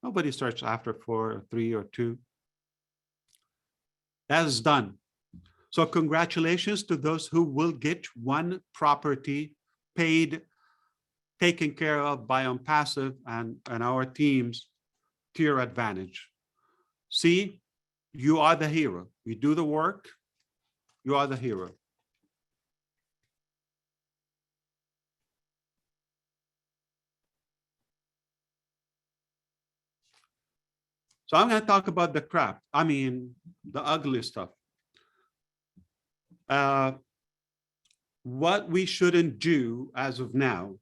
Nobody searched after 4 or 3 or 2. That is done. So congratulations to those who will get one property paid, taken care of by OnPassive and our teams to your advantage. See, you are the hero. We do the work. You are the hero. So I'm going to talk about the crap. I mean, the ugly stuff. What we shouldn't do as of now.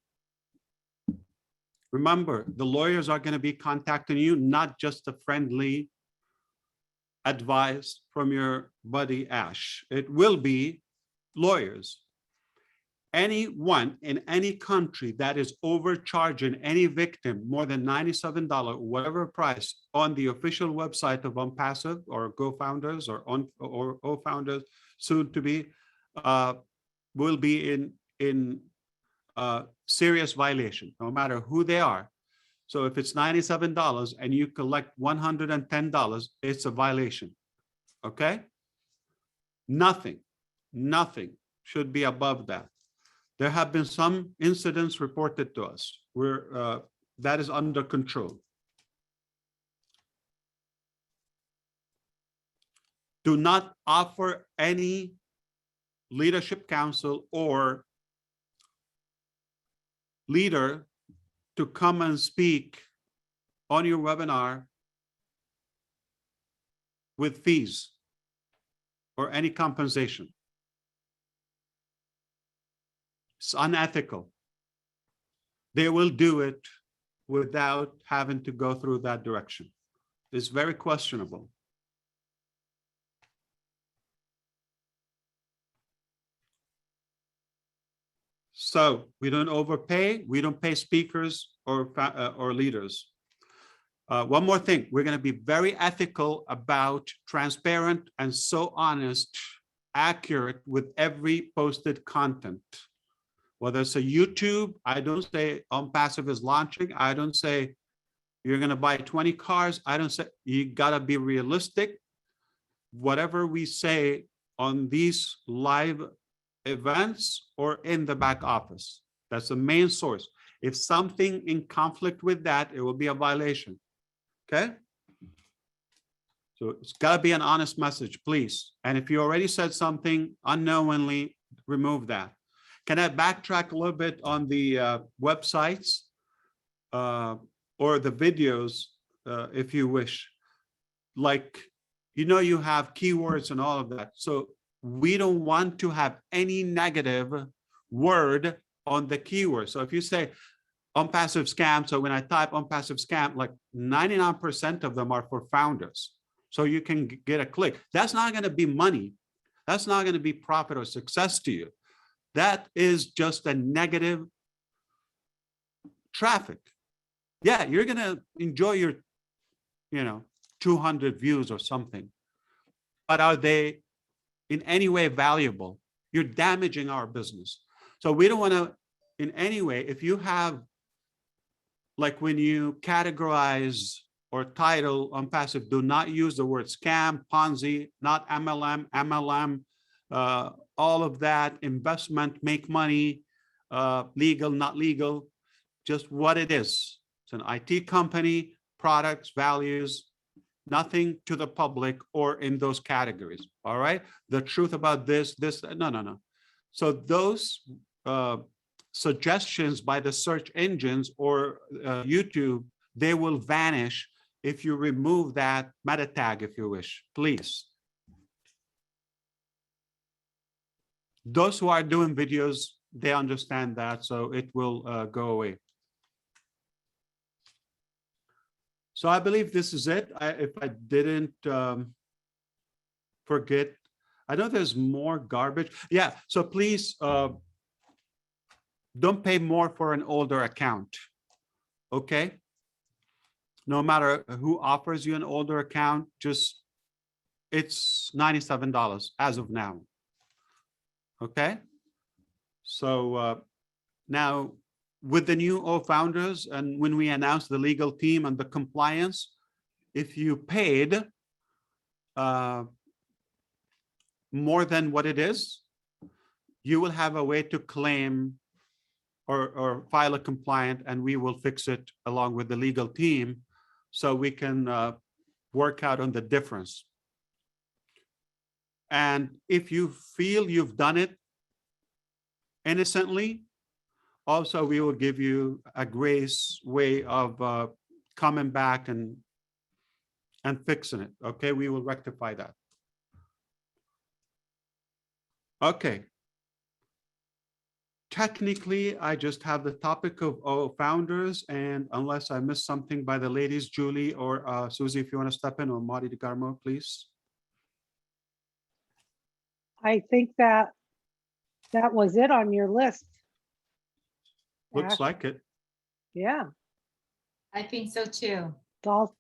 Remember, the lawyers are going to be contacting you, not just a friendly advice from your buddy Ash. It will be lawyers. Anyone in any country that is overcharging any victim more than $97, whatever price, on the official website of OnPassive or GoFounders or OFounders, soon to be, will be in serious violation, no matter who they are. So if it's $97 and you collect $110, it's a violation. Okay? Nothing should be above that. There have been some incidents reported to us where that is under control. Do not offer any leadership council or leader to come and speak on your webinar with fees or any compensation. It's unethical. They will do it without having to go through that direction. It's very questionable. So we don't overpay. We don't pay speakers or leaders. One more thing, we're going to be very ethical about transparent and so honest, accurate with every posted content. Whether it's a YouTube, I don't say OnPassive is launching. I don't say you're going to buy 20 cars. I don't say, you got to be realistic. Whatever we say on these live events or in the back office, that's the main source. If something in conflict with that, it will be a violation. Okay? So it's got to be an honest message, please. And if you already said something unknowingly, remove that. Can I backtrack a little bit on the websites or the videos, if you wish? Like, you have keywords and all of that. So we don't want to have any negative word on the keyword. So if you say OnPassive scam, so when I type OnPassive scam, like 99% of them are for founders. So you can get a click. That's not going to be money. That's not going to be profit or success to you. That is just a negative traffic. Yeah, you're going to enjoy your, 200 views or something. But are they in any way valuable? You're damaging our business. So we don't want to, in any way, if you have, like when you categorize or title OnPassive, do not use the word scam, Ponzi, not MLM, all of that, investment, make money, legal, not legal, just what it is. It's an IT company, products, values, nothing to the public or in those categories. All right. The truth about this, no. So those suggestions by the search engines or YouTube, they will vanish if you remove that meta tag, if you wish, please. Those who are doing videos, they understand that, so it will go away. So I believe this is it. If I didn't forget, I know there's more garbage. Yeah, so please don't pay more for an older account, okay? No matter who offers you an older account, just, it's $97 as of now. Okay, so now with the new OFounders, and when we announced the legal team and the compliance, if you paid more than what it is, you will have a way to claim or file a complaint, and we will fix it along with the legal team so we can work out on the difference. And if you feel you've done it innocently, also we will give you a grace way of coming back and and fixing it. Okay, we will rectify that. Okay. Technically, I just have the topic of founders, and unless I missed something by the ladies, Julie or Susie, if you want to step in, or Marty DeGarmo, please. I think that was it on your list. Looks Ash. like it. Yeah, I think so too.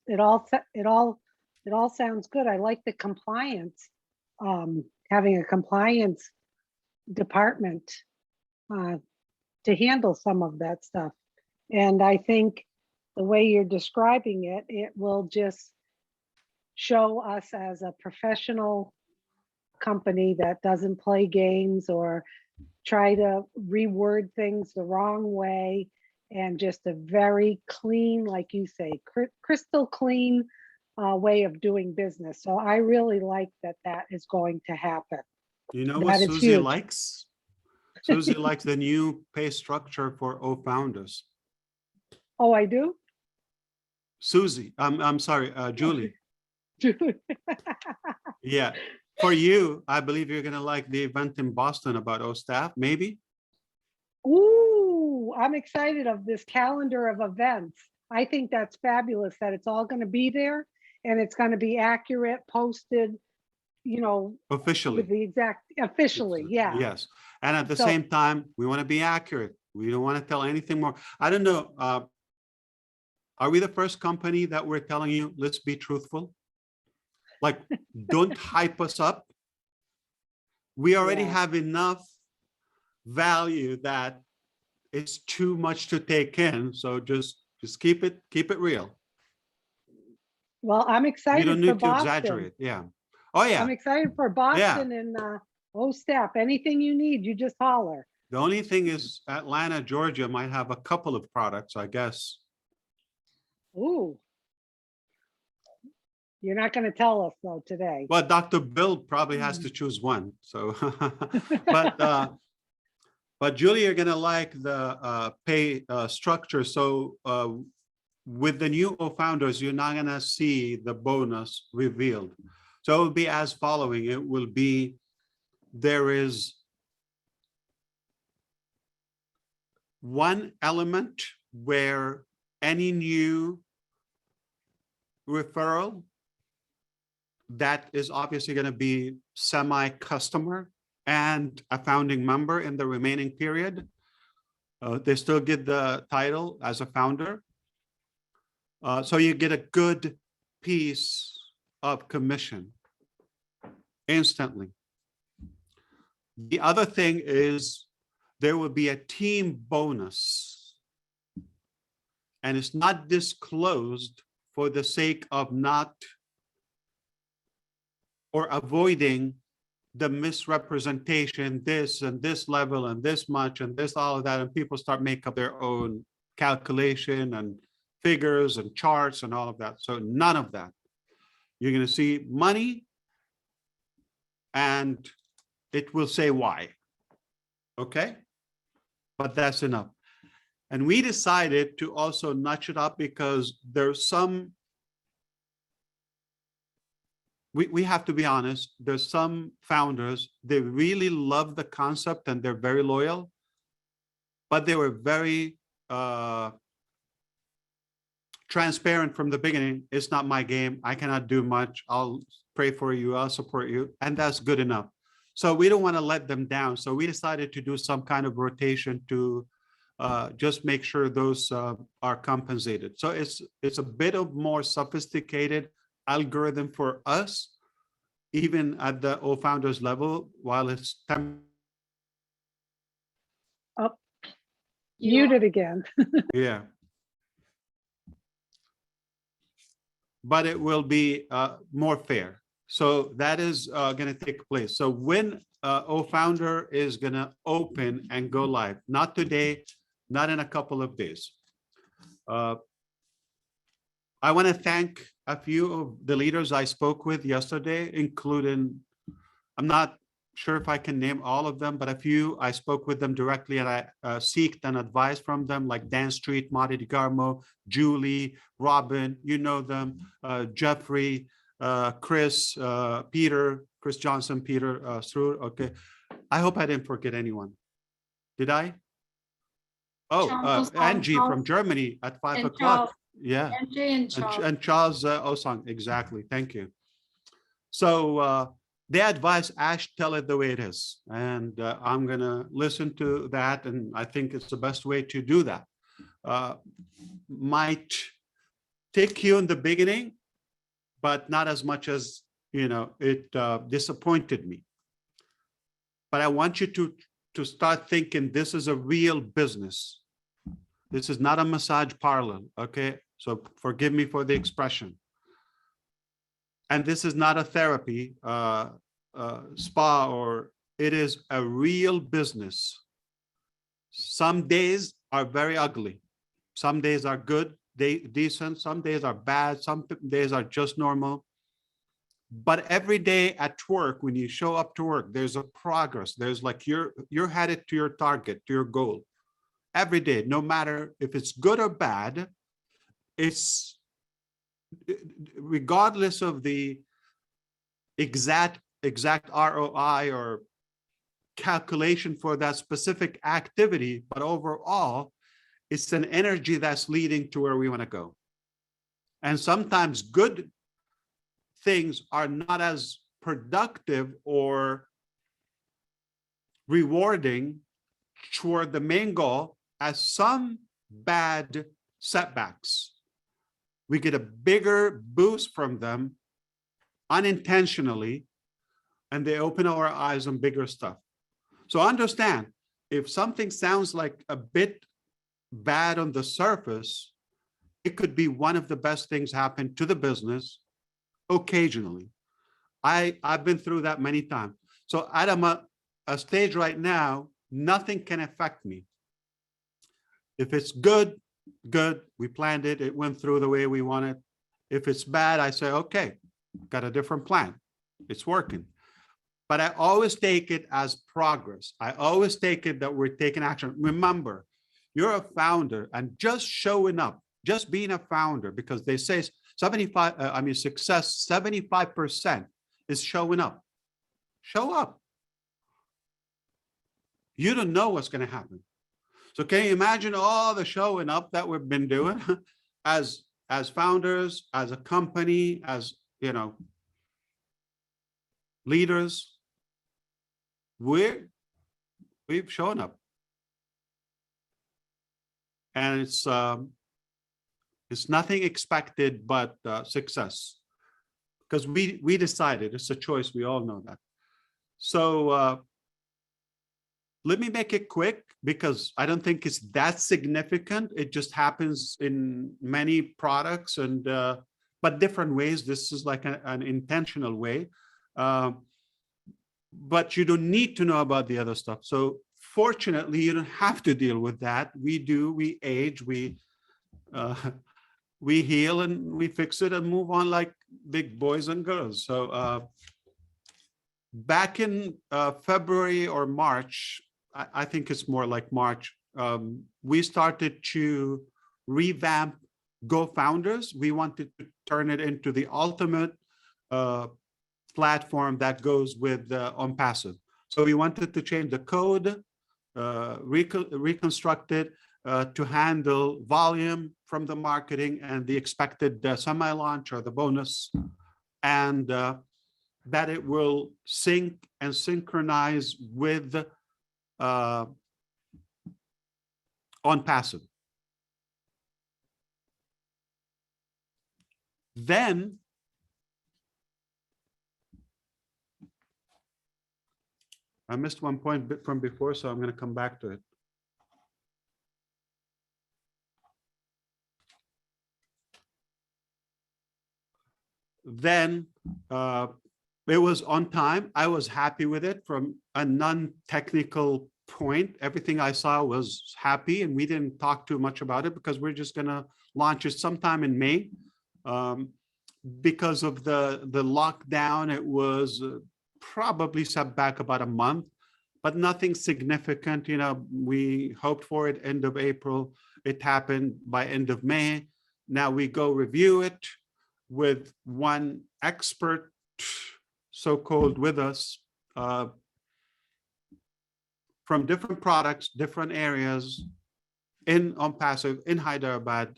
it all sounds good. I like the compliance, having a compliance department to handle some of that stuff. And I think the way you're describing it, it will just show us as a professional company that doesn't play games or try to reword things the wrong way, and just a very clean, like you say, crystal clean way of doing business. So I really like that is going to happen. You know That what is Susie huge. likes? Susie likes the new pay structure for founders. Oh, I do? Susie, I'm sorry, Julie. Yeah, for you, I believe you're gonna like the event in Boston about staff, maybe? Ooh, I'm excited of this calendar of events. I think that's fabulous that it's all going to be there and it's going to be accurate, posted, you know, Officially. with the exact, officially, yeah. Yes, and at the So- same time, we want to be accurate. We don't want to tell anything more. I don't know, are we the first company that we're telling you, let's be truthful? Like, don't hype us up. We already Yeah. have enough value that it's too much to take in. So just keep it real. Well, I'm You excited don't for need to Boston. exaggerate. Yeah. Oh yeah. I'm excited for Boston and OSTAP. Anything you need, you just holler. The only thing is Atlanta, Georgia might have a couple of products, I guess. Ooh. You're not going to tell us though today. Well, Dr. Bill probably has to choose one. So, but Julie, you're gonna like the pay structure. So with the new founders, you're not gonna see the bonus revealed. So it will be as following. It will be, there is one element where any new referral that is obviously going to be semi-customer and a founding member in the remaining period. They still get the title as a founder. So you get a good piece of commission instantly. The other thing is there will be a team bonus, and it's not disclosed for the sake of not or avoiding the misrepresentation, this and this level and this much and this, all of that, and people start make up their own calculation and figures and charts and all of that. So none of that. You're going to see money and it will say why. Okay? But that's enough. And we decided to also notch it up because there's some, we have to be honest, there's some founders, they really love the concept and they're very loyal, but they were very transparent from the beginning. It's not my game. I cannot do much. I'll pray for you. I'll support you. And that's good enough. So we don't want to let them down. So we decided to do some kind of rotation to just make sure those are compensated. So it's a bit of more sophisticated algorithm for us, even at the founders level, while it's Muted again. yeah. But it will be more fair. So that is going to take place. So when founder is going to open and go live, not today, not in a couple of days. I want to thank a few of the leaders I spoke with yesterday, including, I'm not sure if I can name all of them, but a few, I spoke with them directly and I seeked an advice from them, like Dan Street, Marty DeGarmo, Julie, Robin, you know them, Jeffrey, Chris, Peter, Chris Johnson, Peter Srood. Okay. I hope I didn't forget anyone. Did I? Oh, Charles Angie from Charles Germany at 5 and o'clock. Charles. Yeah. Andre and Charles. And Charles Osang, exactly. Thank you. So they advise Ash, tell it the way it is. And I'm going to listen to that. And I think it's the best way to do that. Might take you in the beginning, but not as much as, you know, it disappointed me. But I want you to start thinking this is a real business. This is not a massage parlor, okay? So forgive me for the expression. And this is not a therapy spa, or it is a real business. Some days are very ugly. Some days are good, decent. Some days are bad. Some days are just normal. But every day at work, when you show up to work, there's a progress. There's like you're headed to your target, to your goal. Every day, no matter if it's good or bad, it's regardless of the exact ROI or calculation for that specific activity, but overall, it's an energy that's leading to where we want to go. And sometimes good things are not as productive or rewarding toward the main goal as some bad setbacks. We get a bigger boost from them unintentionally, and they open our eyes on bigger stuff. So understand, if something sounds like a bit bad on the surface, it could be one of the best things happen to the business occasionally. I've been through that many times. So at a stage right now, nothing can affect me. If it's good, we planned it, it went through the way we wanted. If it's bad, I say, okay, got a different plan. It's working. But I always take it as progress. I always take it that we're taking action. Remember, you're a founder, and just showing up, just being a founder, because they say success, 75% is showing up. Show up. You don't know what's going to happen. So can you imagine all the showing up that we've been doing as founders, as a company, as, you know, leaders? We've shown up. And it's nothing expected but success, because we decided it's a choice. We all know that. So let me make it quick, because I don't think it's that significant. It just happens in many products, and but different ways. This is like an intentional way. But you don't need to know about the other stuff. So fortunately, you don't have to deal with that. We do. We age. We heal, and we fix it and move on like big boys and girls. So back in February or March, I think it's more like March, we started to revamp GoFounders. We wanted to turn it into the ultimate platform that goes with OnPassive. So we wanted to change the code, reconstruct it to handle volume from the marketing and the expected semi-launch or the bonus, and that it will sync and synchronize with OnPassive. Then I missed one point from before, so I'm going to come back to it. Then it was on time. I was happy with it from a non-technical point. Everything I saw was happy, and we didn't talk too much about it because we're just going to launch it sometime in May. Because of the lockdown, it was probably set back about a month, but nothing significant. You know, we hoped for it end of April. It happened by end of May. Now we go review it with one expert, so-called with us, from different products, different areas in OnPassive, in Hyderabad,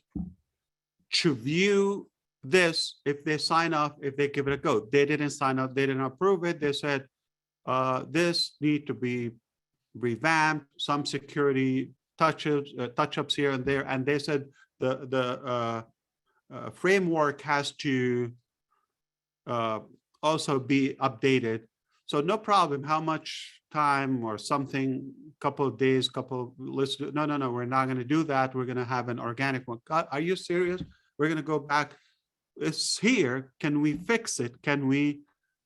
to view this. If they sign off, if they give it a go. They didn't sign up, they didn't approve it. They said, this need to be revamped, some security touch-ups here and there. And they said the framework has to also be updated. So no problem. How much time or something, couple of days, let's do, no, we're not going to do that. We're going to have an organic one. God, are you serious? We're going to go back. It's here. Can we fix it? Can we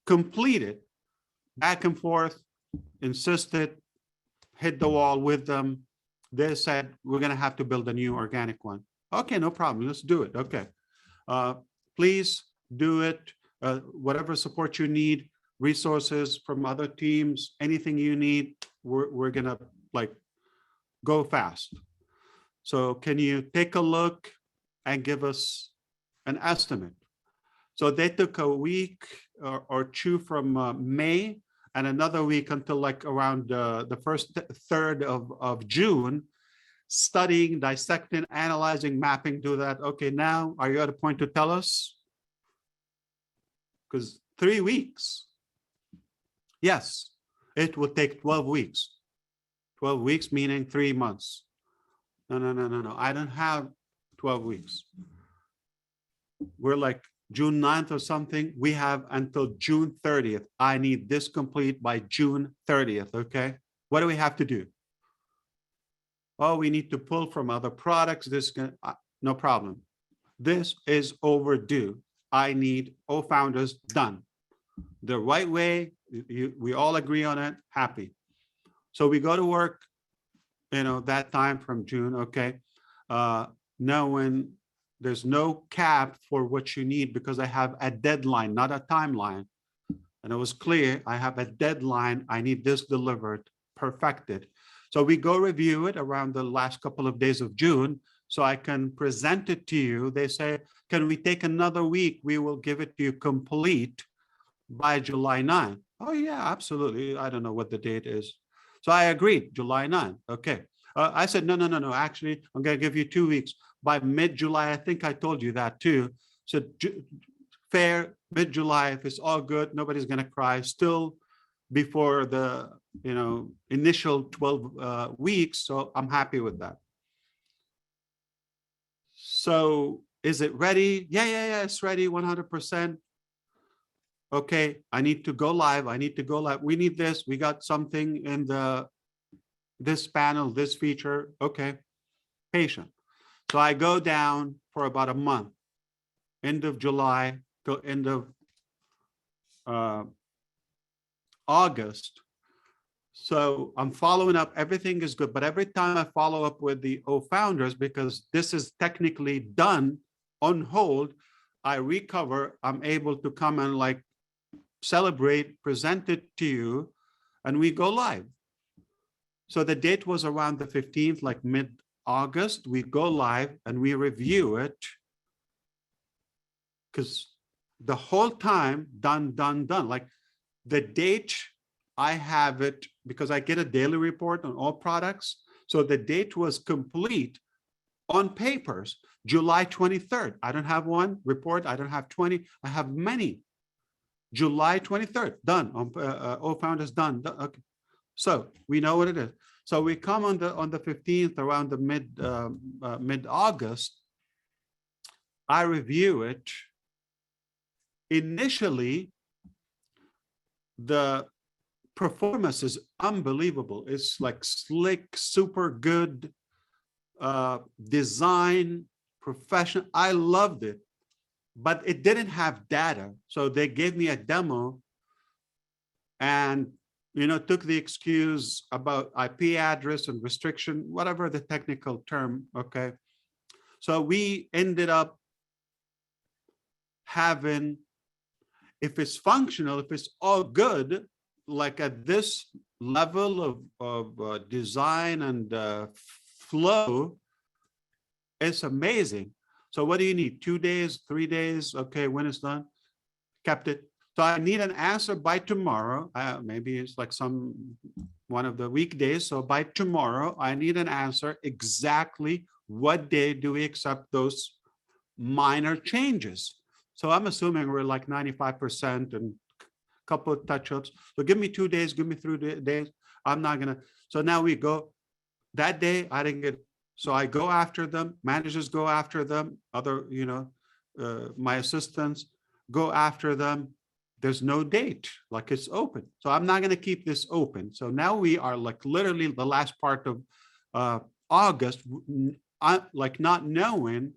complete it? Back and forth, insisted, hit the wall with them. They said, we're going to have to build a new organic one. Okay, no problem. Let's do it. Okay. Please do it. Whatever support you need, resources from other teams, anything you need, we're going to like go fast. So can you take a look and give us an estimate? So they took a week or two from May and another week until like around the first third of June, studying, dissecting, analyzing, mapping, do that. Okay, now are you at a point to tell us? Because 3 weeks. Yes, it will take 12 weeks. 12 weeks meaning 3 months. No. I don't have 12 weeks. We're like June 9th or something. We have until June 30th. I need this complete by June 30th, okay? What do we have to do? Oh, we need to pull from other products. No problem. This is overdue. I need founders done the right way. We all agree on it. Happy. So we go to work, that time from June. Okay. Knowing there's no cap for what you need because I have a deadline, not a timeline. And it was clear I have a deadline. I need this delivered, perfected. So we go review it around the last couple of days of June so I can present it to you. They say, can we take another week? We will give it to you complete by July 9. Oh yeah, absolutely. I don't know what the date is. So I agreed, July 9. Okay. I said, no. Actually, I'm going to give you 2 weeks. By mid-July, I think I told you that too. So fair, mid-July, if it's all good, nobody's going to cry. Still before the initial 12 weeks. So I'm happy with that. So is it ready? Yeah, it's ready 100%. Okay, I need to go live. We need this. We got something in this panel, this feature. Okay, patient. So I go down for about a month, end of July till end of August. So I'm following up. Everything is good. But every time I follow up with the founders, because this is technically done on hold, I recover. I'm able to come and like celebrate, present it to you, and we go live. So the date was around the 15th, like mid-August. We go live and we review it because the whole time done. Like the date, I have it because I get a daily report on all products. So the date was complete on papers, July 23rd. I don't have one report. I don't have 20. I have many. July 23rd, done. founders done. Okay. So we know what it is. So we come on the 15th, around the mid-August. I review it. Initially, the performance is unbelievable. It's like slick, super good design, professional. I loved it, but it didn't have data. So they gave me a demo and, took the excuse about IP address and restriction, whatever the technical term. Okay. So we ended up having, if it's functional, if it's all good, like at this level of design and flow, it's amazing. So what do you need? 2 days, 3 days? Okay, when it's done, kept it. So I need an answer by tomorrow. Maybe it's like one of the weekdays. So by tomorrow, I need an answer exactly what day do we accept those minor changes. So I'm assuming we're like 95% and a couple of touch-ups. So give me 2 days, give me 3 days. I'm not gonna. So now we go. That day I didn't get. So I go after them. Managers go after them. Other, my assistants go after them. There's no date, like it's open. So I'm not going to keep this open. So now we are like literally the last part of August, like not knowing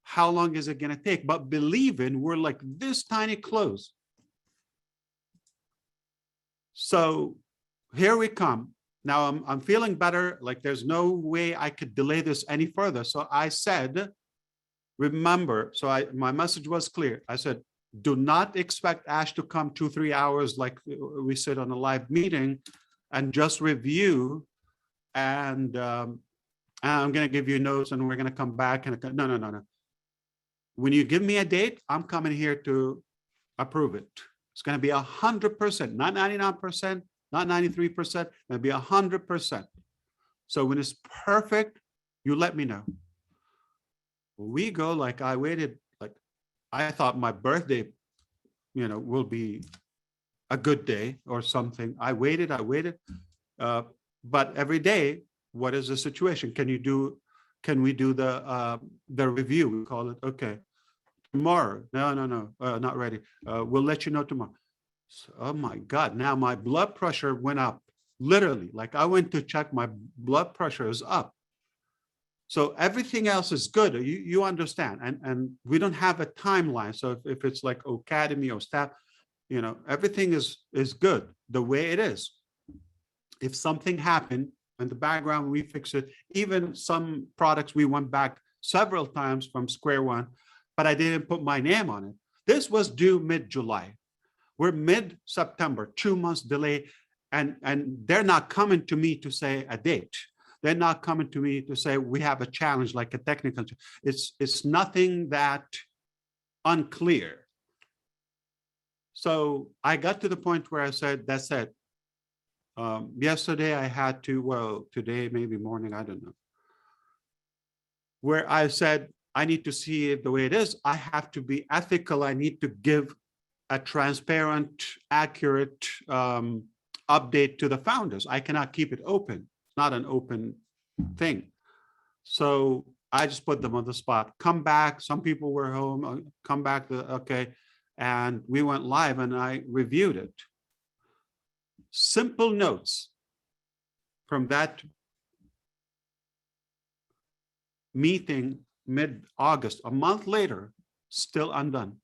how long is it going to take, but believing we're like this tiny close. So here we come. Now I'm feeling better. Like there's no way I could delay this any further. So I said, remember, so my message was clear. I said, do not expect Ash to come 2-3 hours like we said on a live meeting and just review. And I'm going to give you notes and we're going to come back. And no. When you give me a date, I'm coming here to approve it. It's going to be 100%, not 99%, not 93%, it's going to be 100%. So when it's perfect, you let me know. We go like I waited. I thought my birthday, will be a good day or something. I waited. But every day, what is the situation? Can we do the review? We call it, okay, tomorrow. No, not ready. We'll let you know tomorrow. So, oh my God, now my blood pressure went up. Literally, like I went to check, my blood pressure is up. So everything else is good. You understand, and we don't have a timeline. So if it's like academy or staff, everything is good the way it is. If something happened in the background, we fix it. Even some products we went back several times from square one, but I didn't put my name on it. This was due mid-July. We're mid-September, 2 months delay, and they're not coming to me to say a date. They're not coming to me to say we have a challenge, like a technical. It's nothing that unclear. So I got to the point where I said, that's it. Yesterday I had to, well, today, maybe morning, I don't know. Where I said, I need to see it the way it is. I have to be ethical. I need to give a transparent, accurate update to the founders. I cannot keep it open. Not an open thing. So I just put them on the spot. Come back. Some people were home. Come back. Okay. And we went live and I reviewed it. Simple notes from that meeting mid-August, a month later, still undone.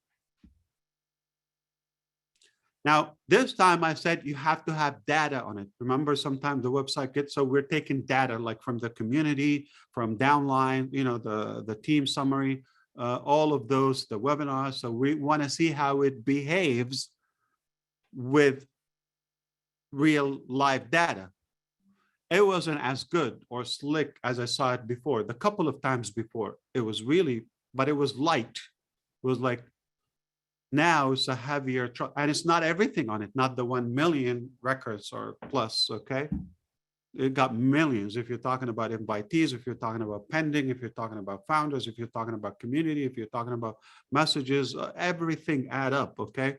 Now, this time I said you have to have data on it. Remember, sometimes the website gets, so we're taking data like from the community, from downline, the team summary, all of those, the webinars. So we want to see how it behaves with real live data. It wasn't as good or slick as I saw it before. The couple of times before, it was really, but it was light. It was like, now it's a heavier truck, and it's not everything on it, not the 1 million records or plus, okay? It got millions if you're talking about invitees, if you're talking about pending, if you're talking about founders, if you're talking about community, if you're talking about messages, everything add up, okay?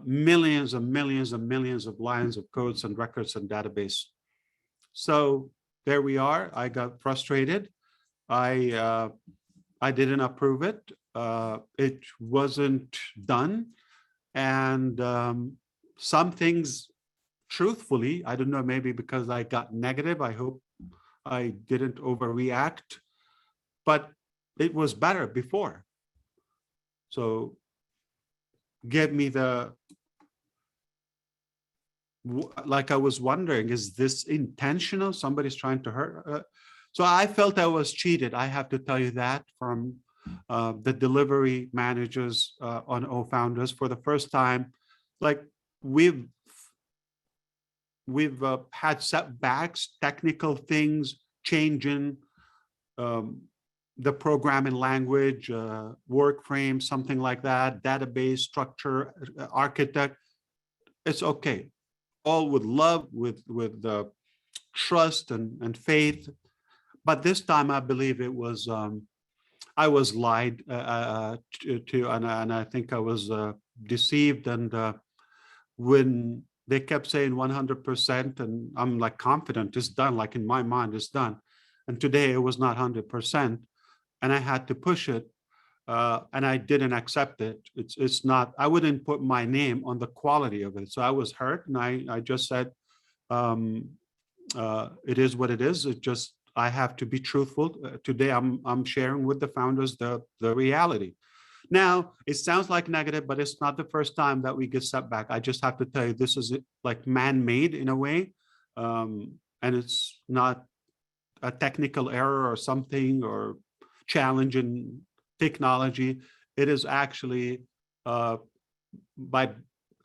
Millions and millions and millions of lines of codes and records and database. So there we are. I got frustrated. I didn't approve it. It wasn't done. And some things, truthfully, I don't know, maybe because I got negative, I hope I didn't overreact, but it was better before. So give me the, like I was wondering, is this intentional? Somebody's trying to hurt. So I felt I was cheated. I have to tell you that from the delivery managers on OFounders for the first time. Like we've we've had setbacks, technical things, changing the programming language, work frame, something like that, database structure, architect. It's okay. All with love, with trust and faith. But this time, I believe it was I was lied to, and I think I was deceived. And when they kept saying 100%, and I'm like confident it's done, like in my mind it's done. And today it was not 100%, and I had to push it, and I didn't accept it. It's not. I wouldn't put my name on the quality of it. So I was hurt, and I just said, it is what it is. It just, I have to be truthful. Today I'm sharing with the founders the reality. Now, it sounds like negative, but it's not the first time that we get setback. I just have to tell you, this is like man-made in a way. And it's not a technical error or something, or challenge in technology. It is actually by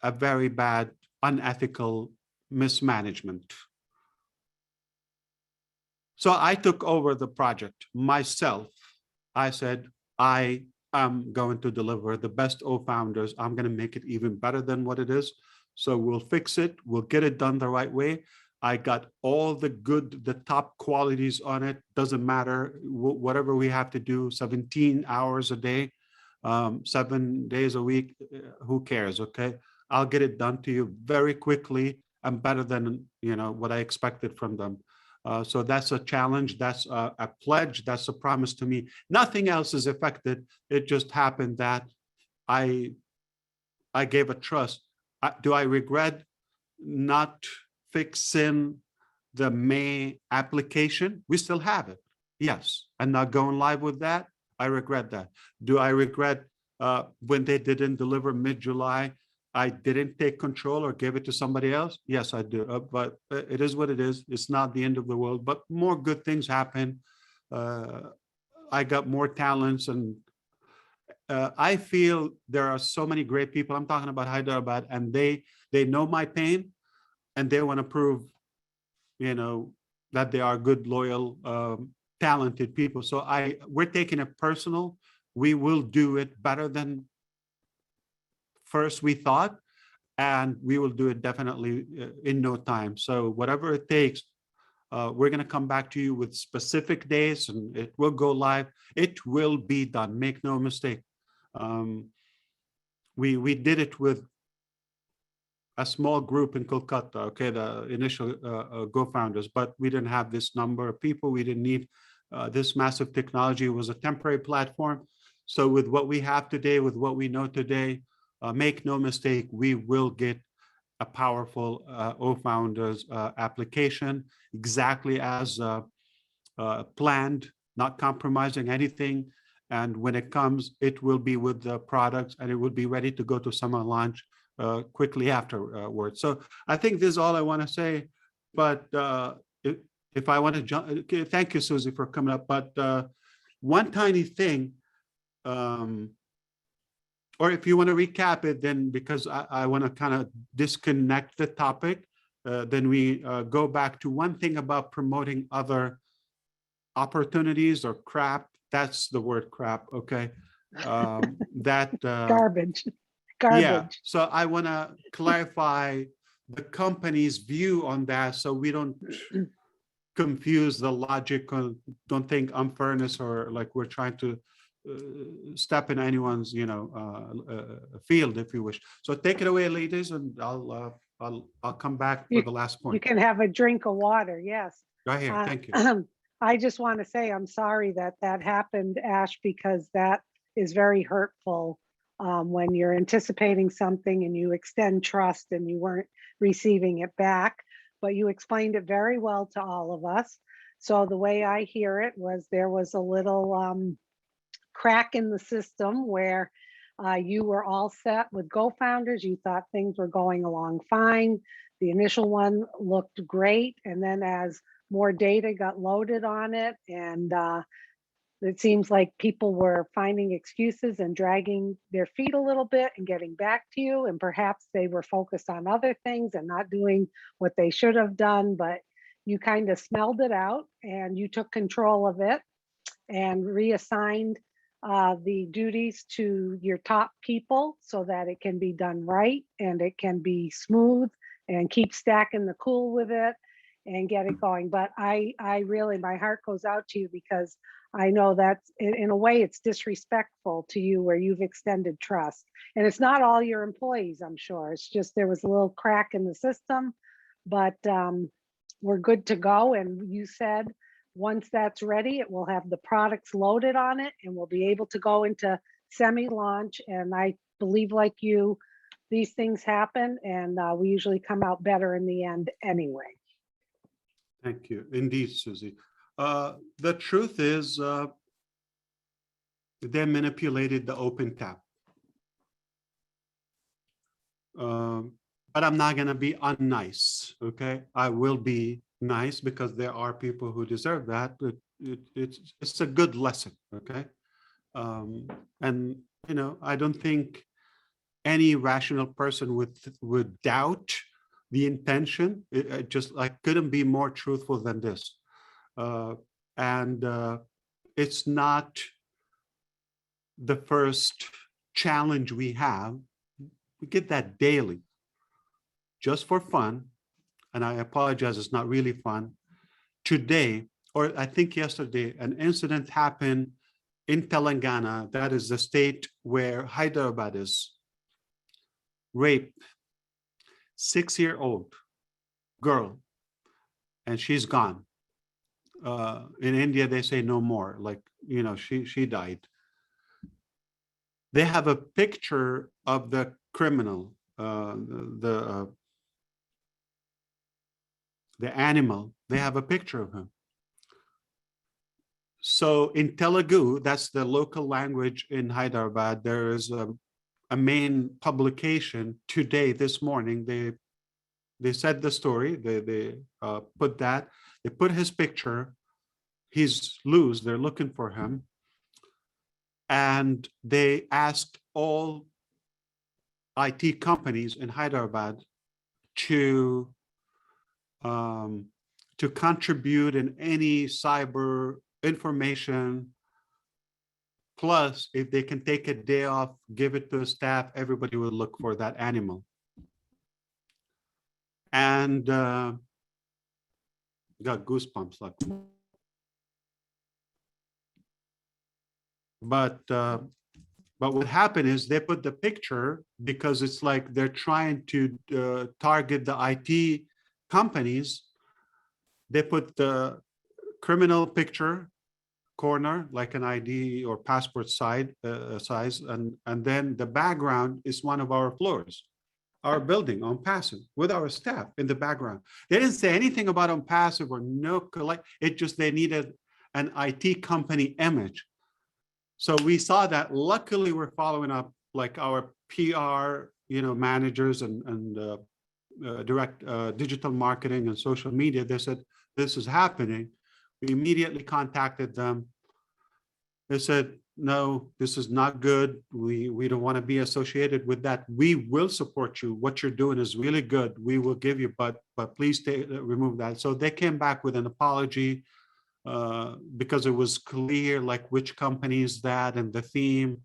a very bad, unethical mismanagement. So I took over the project myself. I said, I am going to deliver the best O-Founders. I'm going to make it even better than what it is. So we'll fix it. We'll get it done the right way. I got all the good, the top qualities on it. Doesn't matter whatever we have to do, 17 hours a day, 7 days a week. Who cares? Okay. I'll get it done to you very quickly and better than, what I expected from them. So that's a challenge. That's a pledge. That's a promise to me. Nothing else is affected. It just happened that I gave a trust. Do I regret not fixing the May application? We still have it. Yes. And not going live with that. I regret that. Do I regret when they didn't deliver mid-July? I didn't take control or give it to somebody else? Yes, I do. But it is what it is. It's not the end of the world, but more good things happen. I got more talents, and I feel there are so many great people. I'm talking about Hyderabad, and they know my pain, and they want to prove, that they are good, loyal, talented people. So we're taking it personal. We will do it better than first we thought, and we will do it definitely in no time. So whatever it takes, we're going to come back to you with specific days, and it will go live. It will be done. Make no mistake. We did it with a small group in Kolkata, okay, the initial Go-Founders, but we didn't have this number of people. We didn't need this massive technology. It was a temporary platform. So with what we have today, with what we know today, make no mistake, we will get a powerful O-Founders application exactly as planned, not compromising anything. And when it comes, it will be with the products, and it will be ready to go to summer launch quickly afterwards. So I think this is all I want to say. But if I want to jump, thank you, Susie, for coming up. But one tiny thing, or if you want to recap it, then because I want to kind of disconnect the topic, then we go back to one thing about promoting other opportunities or crap. That's the word, crap. Okay. That Garbage. yeah. So I want to clarify the company's view on that, so we don't confuse the logic, or don't think unfairness, or like we're trying to step in anyone's, field, if you wish. So take it away, ladies, and I'll come back for the last You point. can have a drink of water. Yes. Right here. Thank you. I just want to say I'm sorry that happened, Ash, because that is very hurtful when you're anticipating something and you extend trust and you weren't receiving it back. But you explained it very well to all of us. So the way I hear it was there was a little crack in the system where you were all set with Go-Founders. You thought things were going along fine. The initial one looked great. And then as more data got loaded on it, and it seems like people were finding excuses and dragging their feet a little bit and getting back to you. And perhaps they were focused on other things and not doing what they should have done. But you kind of smelled it out and you took control of it and reassigned the duties to your top people so that it can be done right and it can be smooth and keep stacking the cool with it and get it going. But I really, my heart goes out to you because I know that's in a way it's disrespectful to you where you've extended trust. And it's not all your employees, I'm sure. It's just there was a little crack in the system, but we're good to go. And you said once that's ready, it will have the products loaded on it and we'll be able to go into semi-launch. And I believe like you, these things happen and we usually come out better in the end anyway. Thank you. Indeed, Susie. The truth is they manipulated the open tap. But I'm not going to be unnice, okay? I will be nice because there are people who deserve that, but it's a good lesson, okay? And, you know, I don't think any rational person would doubt the intention. It just like couldn't be more truthful than this. It's not the first challenge we have. We get that daily, just for fun. And I apologize, it's not really fun. Today, or I think yesterday, an incident happened in Telangana, that is the state where Hyderabad is. Rape, 6-year-old girl, and she's gone. In India, they say no more, like, you know, she died. They have a picture of the criminal, the animal. They have a picture of him. So in Telugu, that's the local language in Hyderabad, there is a main publication today, this morning. They said the story, they put that, they put his picture, he's loose, they're looking for him. And they asked all IT companies in Hyderabad to contribute in any cyber information. Plus, if they can take a day off, give it to the staff, everybody will look for that animal. And got goosebumps. Like, but what happened is they put the picture because it's like they're trying to target the IT companies. They put the criminal picture corner, like an ID or passport size, and then the background is one of our floors, our building on passive with our staff in the background. They didn't say anything about on passive or no collect. It just they needed an IT company image. So we saw that. Luckily, we're following up, like our PR, you know, managers and direct digital marketing and social media. They said this is happening. We immediately contacted them. They said, no, this is not good. We don't want to be associated with that. We will support you. What you're doing is really good. We will give you, but please remove that. So they came back with an apology because it was clear, like which company is that and the theme.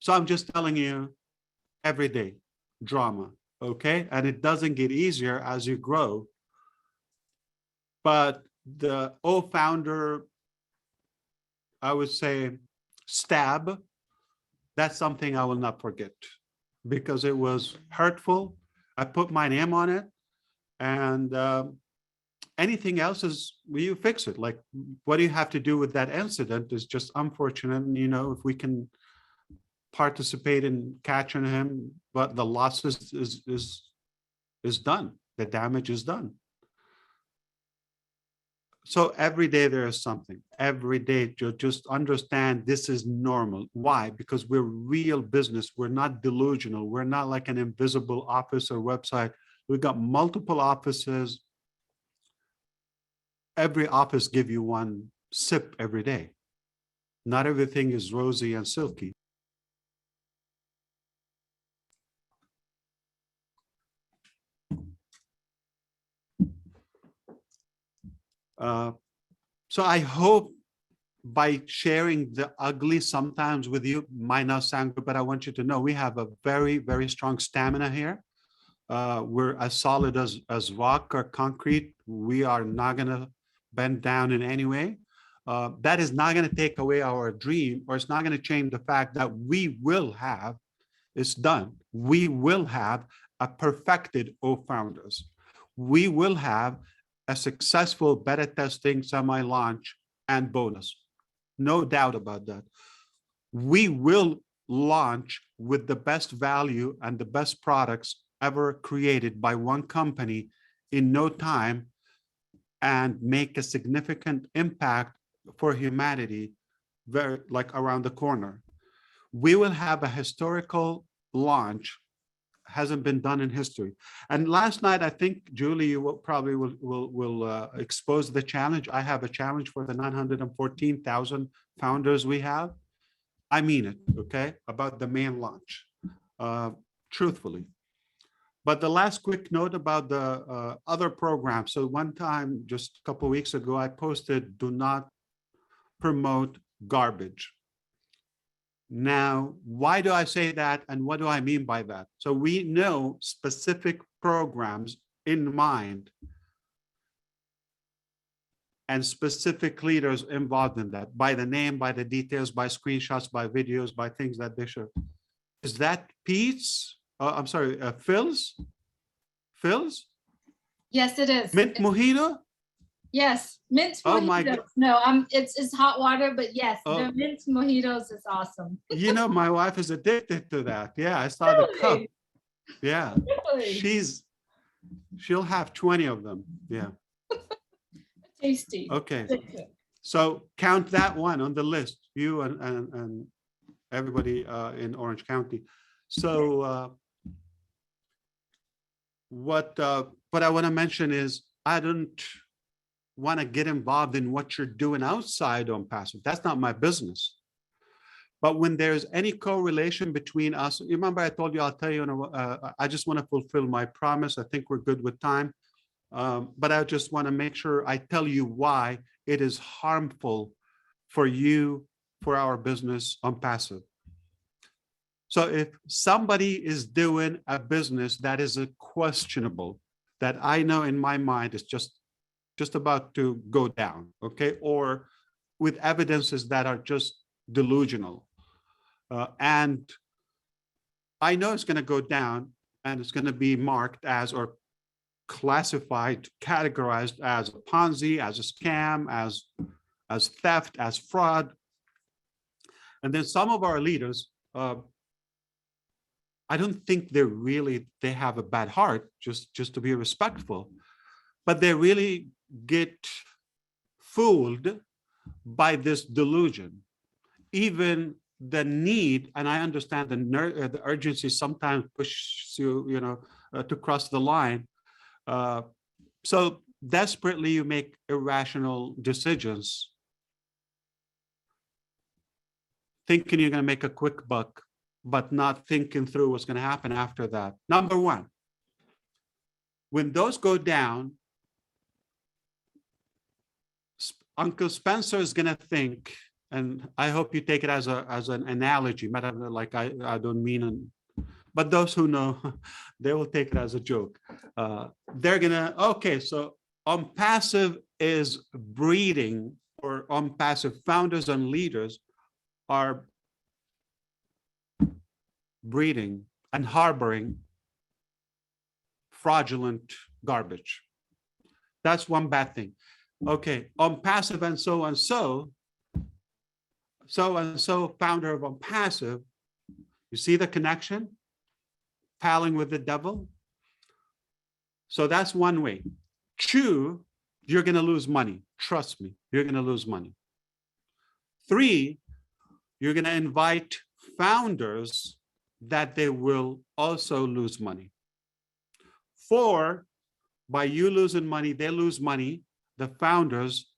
So I'm just telling you, every day, drama, okay? And it doesn't get easier as you grow. But the old founder, I would say, stab, that's something I will not forget because it was hurtful. I put my name on it, and anything else is, will you fix it? Like, what do you have to do with that incident is just unfortunate. And, you know, if we can participate in catching him, but the loss is done. The damage is done. So every day there is something. Every day, just understand this is normal. Why? Because we're real business. We're not delusional. We're not like an invisible office or website. We've got multiple offices. Every office give you one SIP every day. Not everything is rosy and silky. So I hope by sharing the ugly sometimes with you might not sound good, but I want you to know we have a very, very strong stamina here. We're as solid as rock or concrete. We are not going to bend down in any way. That is not going to take away our dream, or it's not going to change the fact that we will have, it's done. We will have a perfected O Founders. We will have a successful beta testing, semi-launch, and bonus. No doubt about that. We will launch with the best value and the best products ever created by one company in no time and make a significant impact for humanity very like around the corner. We will have a historical launch, hasn't been done in history. And last night, I think, Julie, you will probably will expose the challenge. I have a challenge for the 914,000 founders we have. I mean it, okay, about the main launch, truthfully. But the last quick note about the other programs. So one time, just a couple of weeks ago, I posted, do not promote garbage. Now, why do I say that? And what do I mean by that? So we know specific programs in mind and specific leaders involved in that, by the name, by the details, by screenshots, by videos, by things that they should. Is that Pete's? I'm sorry, Phil's? Phil's? Yes, it is. Mint mojito? Yes, mint Oh my mojitos. God. No, it's hot water, but yes, Oh. the mint mojitos is awesome. You know, my wife is addicted to that. Yeah, I saw the cup. Really? Yeah, Really? she'll have 20 of them. Yeah. Tasty. Okay. Addictive. So count that one on the list, you and everybody in Orange County. So what I want to mention is I don't want to get involved in what you're doing outside on passive. That's not my business. But when there's any correlation between us, you remember I told you, I'll tell you, I just want to fulfill my promise. I think we're good with time. But I just want to make sure I tell you why it is harmful for you, for our business on passive. So if somebody is doing a business that is a questionable, that I know in my mind is just about to go down, okay? Or with evidences that are just delusional. And I know it's gonna go down and it's gonna be marked as or classified, categorized as a Ponzi, as a scam, as theft, as fraud. And then some of our leaders, I don't think they have a bad heart, just to be respectful, but they really get fooled by this delusion. Even the need, and I understand the urgency sometimes pushes you, to cross the line. So desperately you make irrational decisions, thinking you're going to make a quick buck, but not thinking through what's going to happen after that. Number one, when those go down, Uncle Spencer is going to think, and I hope you take it as an analogy, like I don't mean, but those who know, they will take it as a joke. They're going to, okay, so on passive is breeding, or on passive founders and leaders are breeding and harboring fraudulent garbage. That's one bad thing. Okay, on passive and so and so founder of on passive, you see the connection? Palling with the devil. So that's one way. Two, you're going to lose money. Trust me, you're going to lose money. Three, you're going to invite founders that they will also lose money. Four, by you losing money, they lose money. The founders,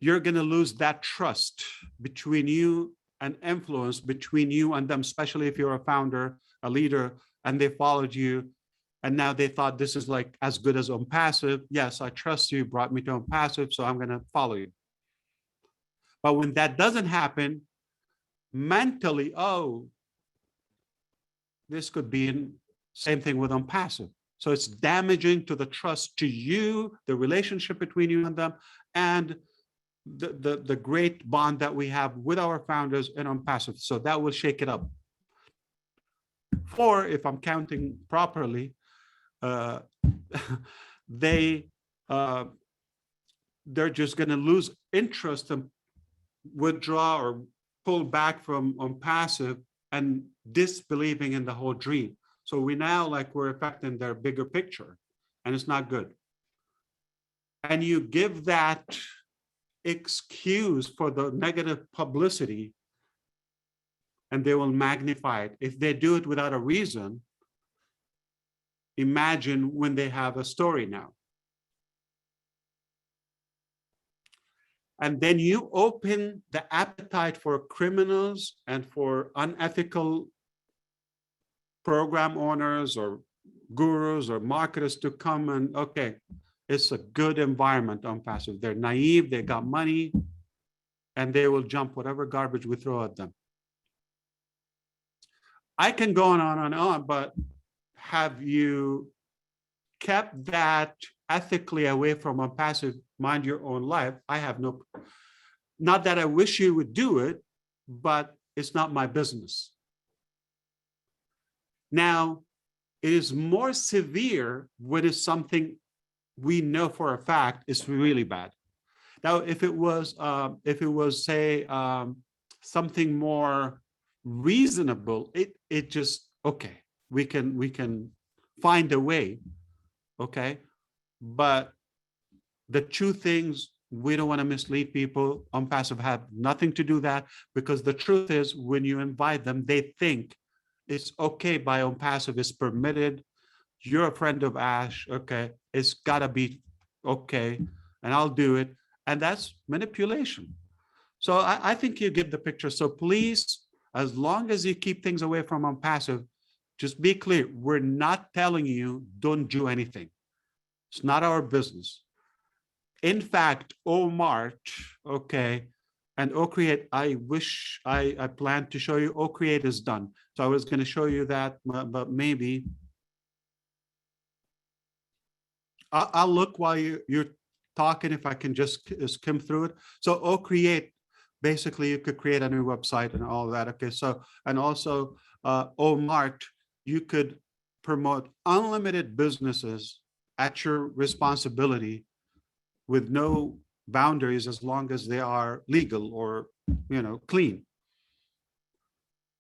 you're going to lose that trust between you and influence between you and them, especially if you're a founder, a leader, and they followed you. And now they thought this is like as good as OnPassive. Yes, I trust you, brought me to OnPassive, so I'm going to follow you. But when that doesn't happen, mentally, oh, this could be in same thing with OnPassive. So it's damaging to the trust to you, the relationship between you and them, and the great bond that we have with our founders in OnPassive. So that will shake it up. 4, if I'm counting properly, they're just going to lose interest and withdraw or pull back from OnPassive and disbelieving in the whole dream. So we now we're affecting their bigger picture, and it's not good. And you give that excuse for the negative publicity, and they will magnify it. If they do it without a reason, imagine when they have a story now. And then you open the appetite for criminals and for unethical program owners or gurus or marketers to come and, okay, it's a good environment OnPassive. They're naive, they got money, and they will jump whatever garbage we throw at them. I can go on and on, but have you kept that ethically away from OnPassive, mind your own life? I have no, not that I wish you would do it, but it's not my business. Now, it is more severe when it's something we know for a fact is really bad. Now, if it was say something more reasonable, it just, okay, we can find a way, okay? But the two things, we don't want to mislead people. OnPassive have nothing to do that, because the truth is, when you invite them, they think it's okay by OnPassive, it's permitted. You're a friend of Ash, okay, it's gotta be okay, and I'll do it. And that's manipulation. So I think you get the picture. So please, as long as you keep things away from OnPassive, just be clear, we're not telling you don't do anything. It's not our business. In fact, OMart, okay, and OCreate, I wish I planned to show you. OCreate is done. So I was going to show you that, but maybe I'll look while you're talking, if I can just skim through it. So OCreate, basically you could create a new website and all of that. Okay, so, and also OMart, you could promote unlimited businesses at your responsibility with no boundaries, as long as they are legal or, clean.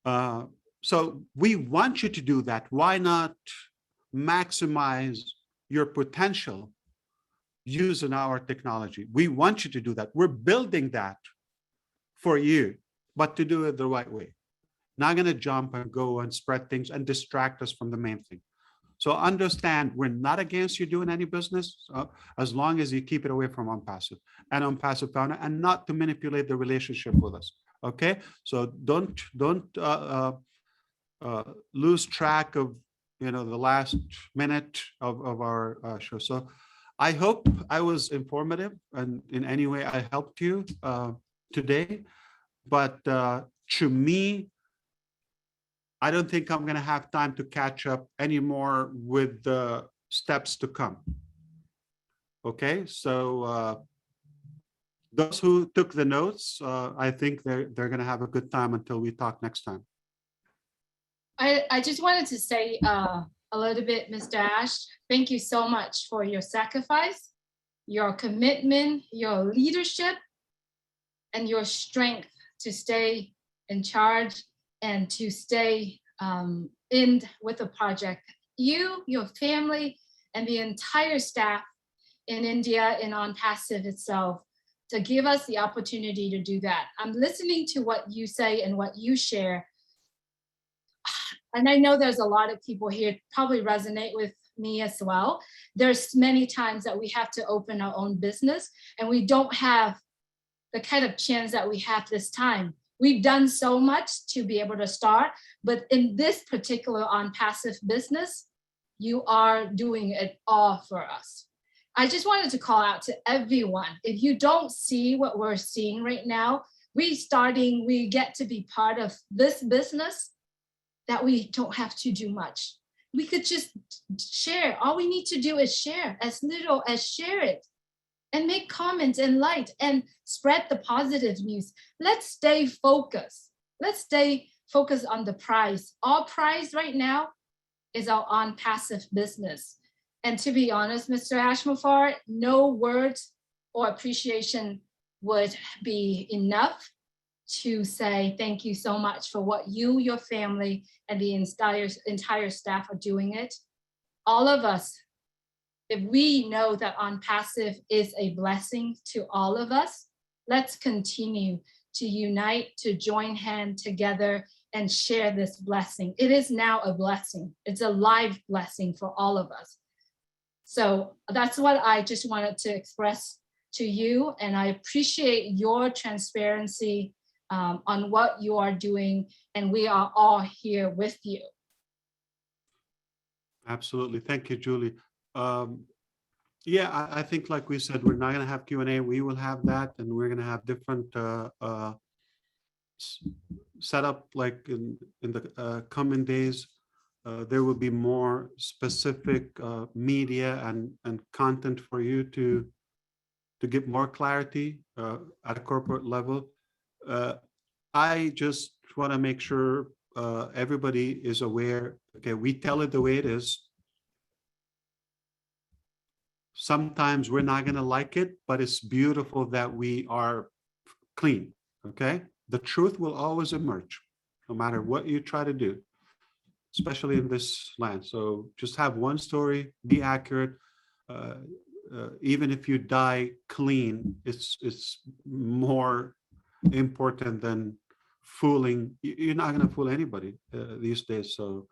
So we want you to do that. Why not maximize your potential using our technology? We want you to do that. We're building that for you, but to do it the right way. Not going to jump and go and spread things and distract us from the main thing. So understand, we're not against you doing any business, as long as you keep it away from OnPassive and OnPassive founder, and not to manipulate the relationship with us. Okay, so don't lose track of the last minute of our show. So I hope I was informative and in any way I helped you today. But to me, I don't think I'm going to have time to catch up anymore with the steps to come. Okay, so those who took the notes, I think they're going to have a good time until we talk next time. I just wanted to say a little bit, Mr. Ash, thank you so much for your sacrifice, your commitment, your leadership, and your strength to stay in charge and to stay in with the project. You, your family, and the entire staff in India and OnPassive itself, to give us the opportunity to do that. I'm listening to what you say and what you share. And I know there's a lot of people here probably resonate with me as well. There's many times that we have to open our own business and we don't have the kind of chance that we have this time. We've done so much to be able to start, but in this particular on passive business, you are doing it all for us. I just wanted to call out to everyone. If you don't see what we're seeing right now, we get to be part of this business that we don't have to do much. We could just share. All we need to do is share, as little as share it, and make comments and like and spread the positive news. Let's stay focused. Let's stay focused on the prize. Our prize right now is our on passive business. And to be honest, Mr. Ashmafar, no words or appreciation would be enough to say thank you so much for what you, your family, and the entire staff are doing it. All of us, if we know that on passive is a blessing to all of us, let's continue to unite, to join hands together and share this blessing. It is now a blessing. It's a live blessing for all of us. So that's what I just wanted to express to you. And I appreciate your transparency on what you are doing. And we are all here with you. Absolutely. Thank you, Julie. Yeah, I think like we said, we're not going to have Q&A. We will have that, and we're going to have different setup like in the coming days. There will be more specific media and content for you to get more clarity at a corporate level. I just want to make sure everybody is aware. Okay, we tell it the way it is. Sometimes we're not going to like it, but it's beautiful that we are clean. Okay, the truth will always emerge, no matter what you try to do, especially in this land. So just have one story, be accurate. Even if you die clean, it's more important than fooling. You're not going to fool anybody these days. So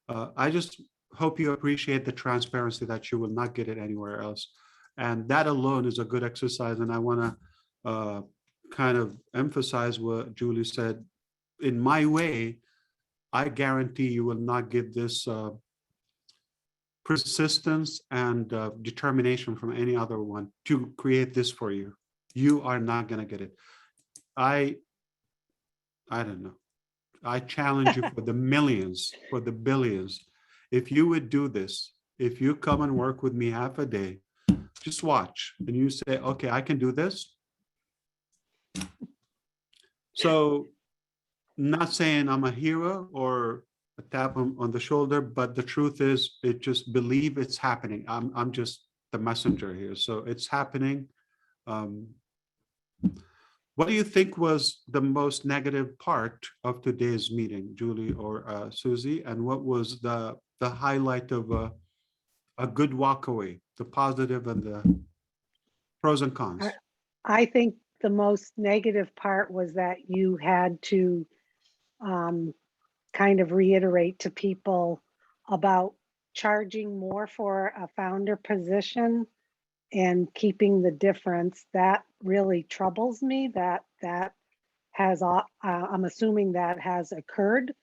I just hope you appreciate the transparency that you will not get it anywhere else. And that alone is a good exercise. And I want to kind of emphasize what Julie said. In my way, I guarantee you will not get this persistence and determination from any other one to create this for you. You are not going to get it. I don't know. I challenge you for the millions, for the billions. If you would do this, if you come and work with me half a day, just watch and you say, okay, I can do this. So not saying I'm a hero or a tap on the shoulder, but the truth is, it just believe it's happening. I'm just the messenger here. So it's happening. What do you think was the most negative part of today's meeting, Julie or Susie? And what was the highlight of a good walkaway, the positive and the pros and cons? I think the most negative part was that you had to kind of reiterate to people about charging more for a founder position and keeping the difference. That really troubles me. That has, I'm assuming that has occurred.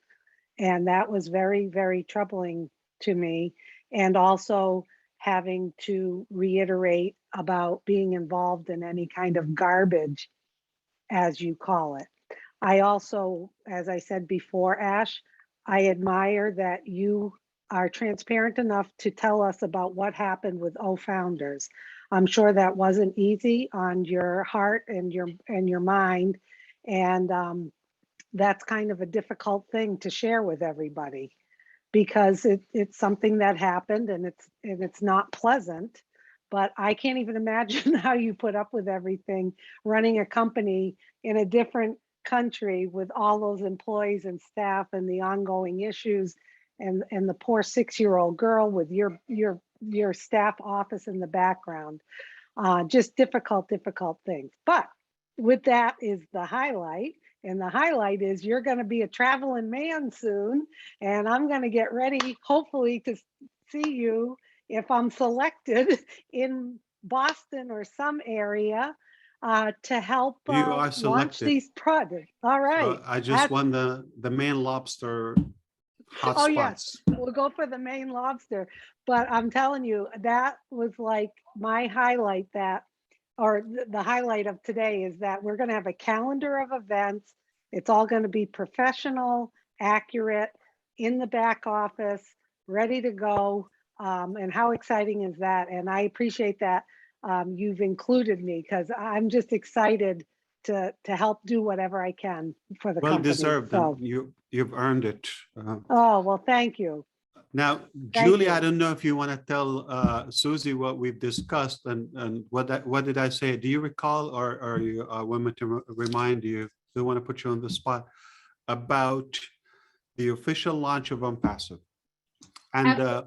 And that was very, very troubling to me. And also having to reiterate about being involved in any kind of garbage, as you call it. I also, as I said before, Ash, I admire that you are transparent enough to tell us about what happened with O-Founders. I'm sure that wasn't easy on your heart and your mind. And that's kind of a difficult thing to share with everybody, because it's something that happened and it's not pleasant. But I can't even imagine how you put up with everything running a company in a different country with all those employees and staff and the ongoing issues and the poor 6-year-old girl with your staff office in the background. Just difficult things. But with that is the highlight. And the highlight is you're going to be a traveling man soon. And I'm going to get ready, hopefully, to see you if I'm selected in Boston or some area to help You are launch selected. these projects. All right. I just That's- won the Maine Lobster hot Oh, yes. spots. We'll go for the Maine lobster. But I'm telling you, that was like my highlight the highlight of today is that we're going to have a calendar of events. It's all going to be professional, accurate, in the back office, ready to go. And how exciting is that? And I appreciate that you've included me because I'm just excited to help do whatever I can for the Well company. deserved. So, You've earned it. oh, well, thank you. Now, Thank Julie, I you. don't know if you want to tell Susie what we've discussed and what did I say? Do you recall or you want me to remind you? We want to put you on the spot about the official launch of Unpassive and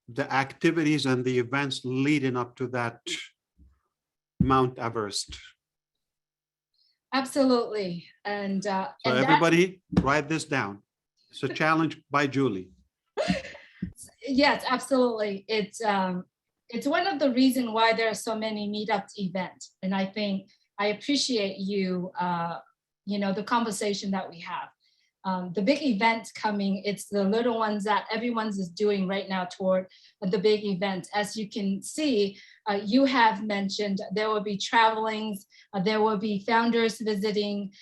the activities and the events leading up to that Mount Everest. Absolutely. And So and that, everybody write this down. It's a challenge by Julie. yes, absolutely. It's one of the reasons why there are so many meetups events. And I think I appreciate you, the conversation that we have. The big event coming, it's the little ones that everyone's is doing right now toward the big event. As you can see, you have mentioned there will be travelings, there will be founders visiting,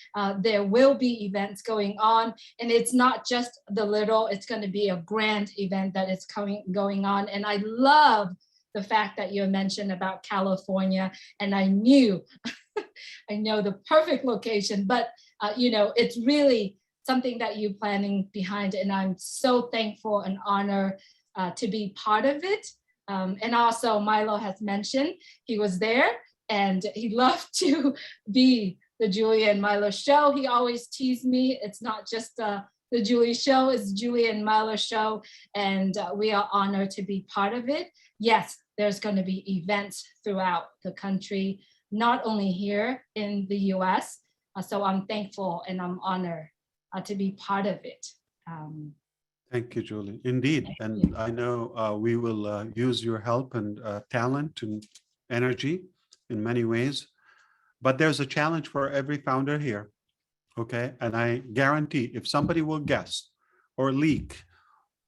there will be events going on. And it's not just the little, it's going to be a grand event that is going on. And I love the fact that you mentioned about California. And I knew, I know the perfect location, but it's really something that you're planning behind, and I'm so thankful and honored to be part of it. And also Milo has mentioned he was there and he loved to be the Julie and Milo show. He always teased me. It's not just the Julie show, it's Julie and Milo show. And we are honored to be part of it. Yes, there's going to be events throughout the country, not only here in the US. So I'm thankful and I'm honored to be part of it. Thank you, Julie. Indeed. And I know we will use your help and talent and energy in many ways. But there's a challenge for every founder here. Okay. And I guarantee if somebody will guess or leak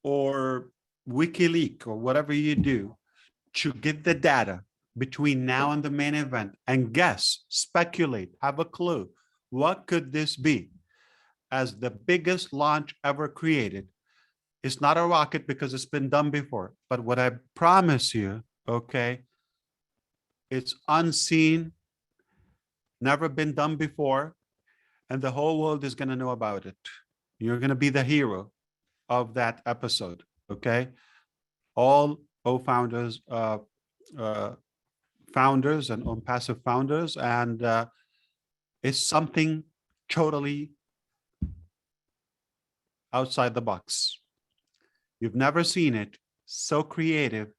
or WikiLeak or whatever you do to get the data between now and the main event and guess, speculate, have a clue, what could this be? As the biggest launch ever created. It's not a rocket because it's been done before, but what I promise you, okay, it's unseen, never been done before, and the whole world is going to know about it. You're going to be the hero of that episode, okay? All founders, founders and Unpassive founders, and it's something totally outside the box. You've never seen it. So creative,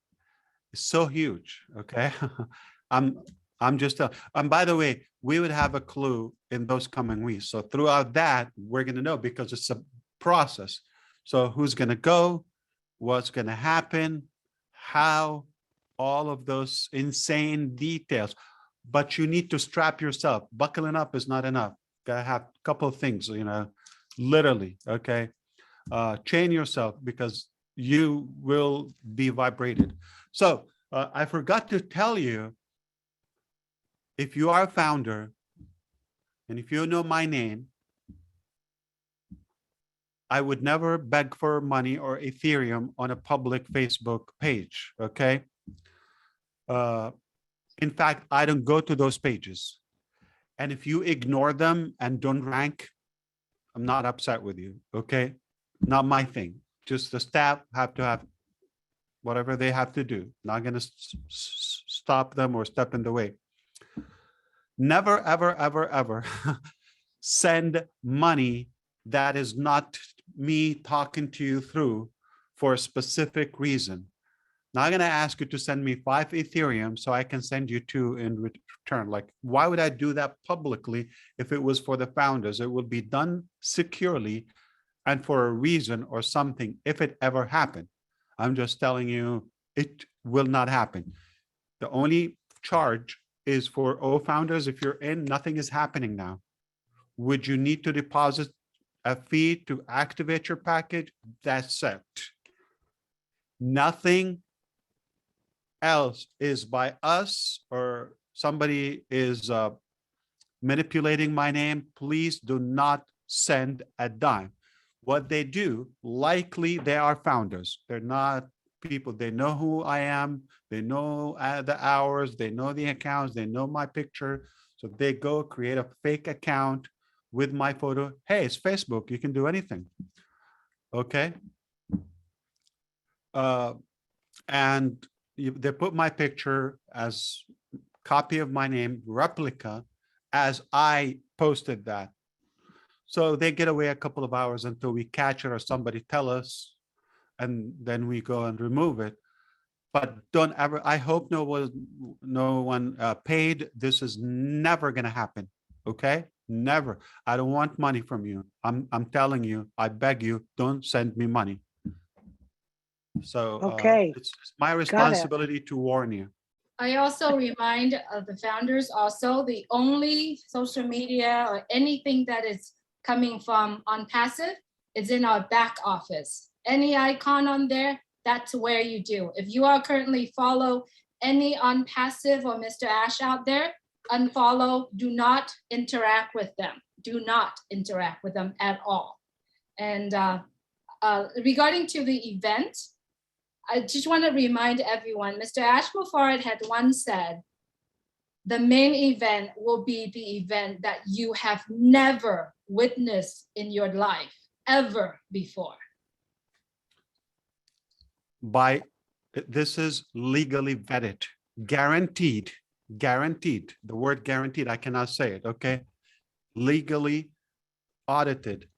so huge. Okay. I'm just and by the way, we would have a clue in those coming weeks. So throughout that, we're going to know because it's a process. So who's going to go, what's going to happen, how, all of those insane details. But you need to strap yourself. Buckling up is not enough. Gotta have a couple of things, literally. Okay. Chain yourself because you will be vibrated. So I forgot to tell you, if you are a founder and if you know my name, I would never beg for money or Ethereum on a public Facebook page. Okay. In fact, I don't go to those pages. And if you ignore them and don't rank, I'm not upset with you. Okay. Not my thing. Just the staff have to have whatever they have to do. Not going to stop them or step in the way. Never, ever, ever, ever send money that is not me talking to you through for a specific reason. Now I'm going to ask you to send me 5 Ethereum so I can send you 2 in return. Like, why would I do that publicly if it was for the founders? It would be done securely and for a reason or something if it ever happened. I'm just telling you, it will not happen. The only charge is for all founders. If you're in, nothing is happening now. Would you need to deposit a fee to activate your package? That's it. Nothing else is by us or somebody is manipulating my name. Please do not send a dime. What they do, likely they are founders. They're not people. They know who I am. They know the hours. They know the accounts. They know my picture. So they go create a fake account with my photo. Hey, it's Facebook. You can do anything. Okay. And they put my picture as copy of my name, replica, as I posted that. So they get away a couple of hours until we catch it or somebody tell us, and then we go and remove it. But don't ever, I hope no one paid. This is never going to happen. Okay. Never. I don't want money from you. I'm telling you, I beg you, don't send me money. So Okay. it's my responsibility to warn you. I also remind the founders also, the only social media or anything that is coming from OnPassive is in our back office. Any icon on there, that's where you do. If you are currently follow any OnPassive or Mr. Ash out there, unfollow, do not interact with them. Do not interact with them at all. And regarding to the event, I just want to remind everyone, Mr. Ash Mufarad had once said, the main event will be the event that you have never witnessed in your life, ever before. This is legally vetted, guaranteed, the word guaranteed, I cannot say it, okay? Legally audited.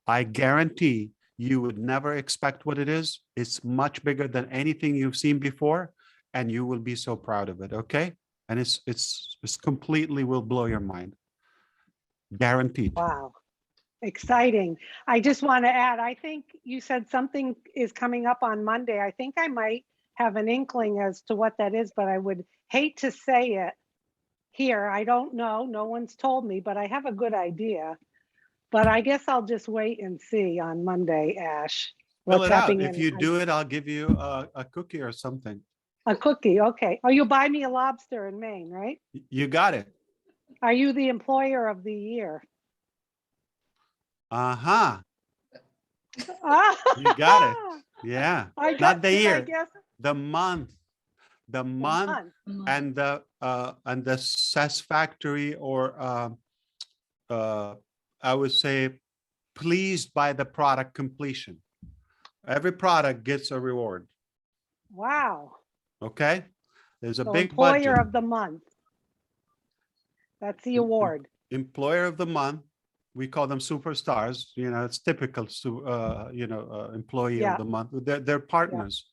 I guarantee you would never expect what it is. It's much bigger than anything you've seen before, and you will be so proud of it, okay? And it's completely will blow your mind. Guaranteed. Wow. Exciting. I just want to add, I think you said something is coming up on Monday. I think I might have an inkling as to what that is, but I would hate to say it here. I don't know. No one's told me, but I have a good idea. But I guess I'll just wait and see on Monday, Ash. Fill What's it out. happening? If you do it, I'll give you a cookie or something. A cookie, okay. Oh, you'll buy me a lobster in Maine, right? You got it. Are you the employer of the year? Uh-huh. Ah, You got it. Yeah. I Not the did I year, guess the month. The month and the satisfactory or I would say pleased by the product completion. Every product gets a reward. Wow. Okay. There's a So big employer budget. of the month. That's the award. Employer of the month. We call them superstars. You know, it's typical employee Yeah. of the month. They're partners.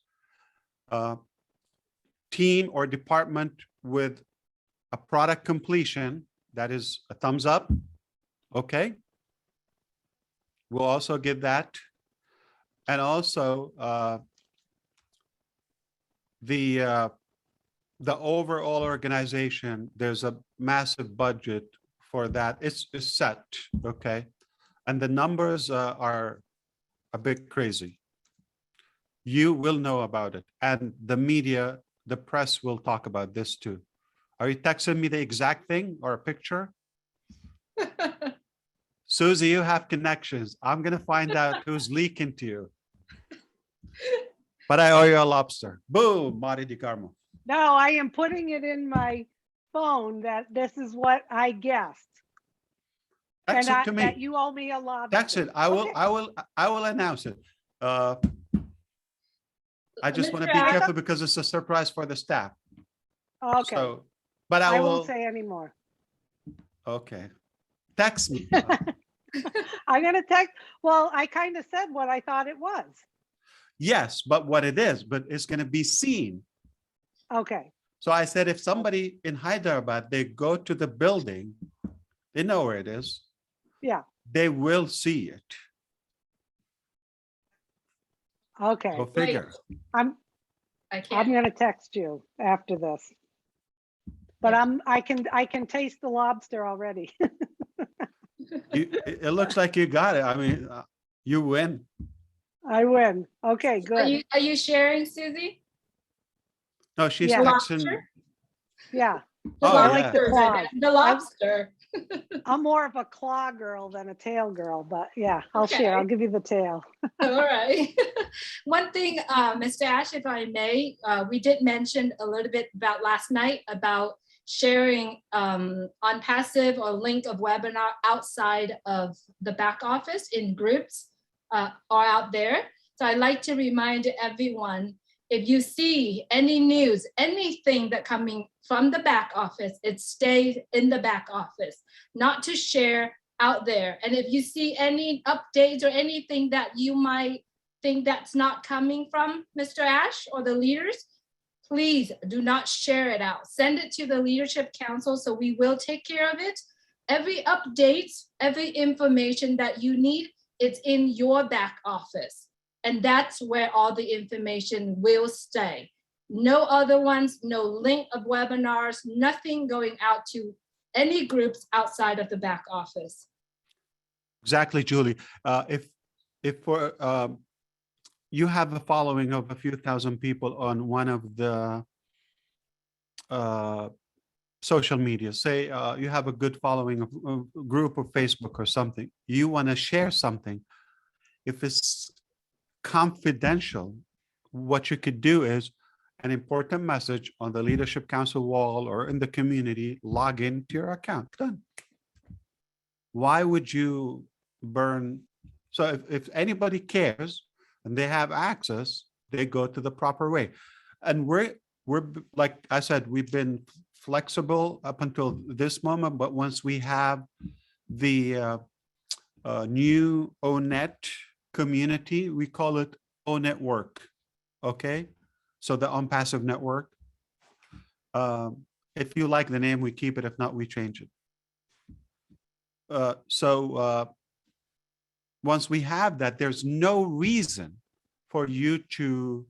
Team or department with a product completion, that is a thumbs up. Okay. We'll also give that. And also the overall organization, there's a massive budget for that. It's set. Okay. And the numbers are a bit crazy. You will know about it. And the media, the press will talk about this too. Are you texting me the exact thing or a picture? Susie, you have connections. I'm going to find out who's leaking to you. But I owe you a lobster. Boom, Marty DiCarmo. No, I am putting it in my phone that this is what I guessed. Text it to That me. you owe me a lobster. Text it. I will announce it. I just want to be Mr. careful because it's a surprise for the staff. Okay, So, but I I will won't say anymore. Okay. Text me. I'm gonna text, well, I kind of said what I thought it was. Yes, but what it is, but it's going to be seen. Okay, So I said, if somebody in Hyderabad, they go to the building, they know where it is. yeah, They will see it. okay. Go figure. I I'm can't. gonna text you after this. But Yeah. I can taste the lobster already. It looks like you got it. I mean, you win. I win. Okay, Are good. you sharing, Susie? No, she's Yeah. The texting. lobster? Yeah, The Oh, I yeah. like the lobster, claws. the lobster. I'm more of a claw girl than a tail girl, but yeah, I'll share. I'll Okay. give you the tail. All right. One thing, Mr. Ash, if I may, we did mention a little bit about last night about sharing on passive or link of webinar outside of the back office in groups or out there. So I'd like to remind everyone, if you see any news, anything that coming from the back office, it stays in the back office, not to share out there. And if you see any updates or anything that you might think that's not coming from Mr. Ash or the leaders, please do not share it out. Send it to the Leadership Council so we will take care of it. Every update, every information that you need, it's in your back office. And that's where all the information will stay. No other ones, no link of webinars, nothing going out to any groups outside of the back office. Exactly, Julie. If for you have a following of a few thousand people on one of the social media, say you have a good following of a group of Facebook or something, you want to share something. If it's confidential, what you could do is an important message on the Leadership Council wall or in the community, log into your account. Done. Why would you burn? So if anybody cares and they have access, they go to the proper way. And we're like I said, we've been flexible up until this moment, but once we have the new ONET community, we call it ONetwork. Okay, so the OnPassive network. If you like the name, we keep it. If not, we change it. Once we have that, there's no reason for you to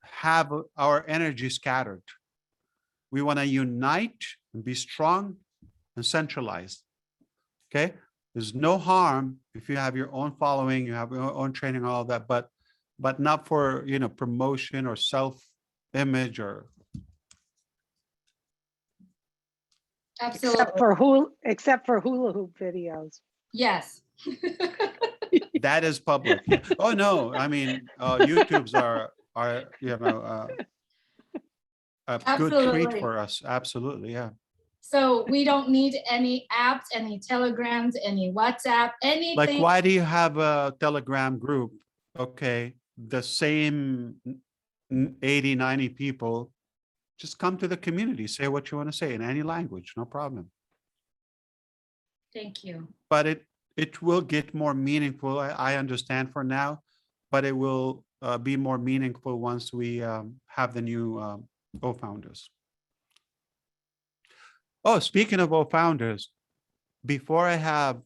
have our energy scattered. We want to unite and be strong and centralized. Okay, there's no harm if you have your own following, you have your own training, all of that, but not for promotion or self-image or. Absolutely. Except for hula hoop videos. Yes. That is public. Yeah. Oh no, I mean YouTube's are a good treat Absolutely. for us. Absolutely, yeah. So we don't need any apps, any Telegrams, any WhatsApp, anything. Like, why do you have a Telegram group? Okay, the same 80, 90 people, just come to the community, say what you want to say in any language, no problem. Thank you. But it will get more meaningful. I understand for now, but it will be more meaningful once we have the new O-Founders. Oh, speaking of O-Founders, before I have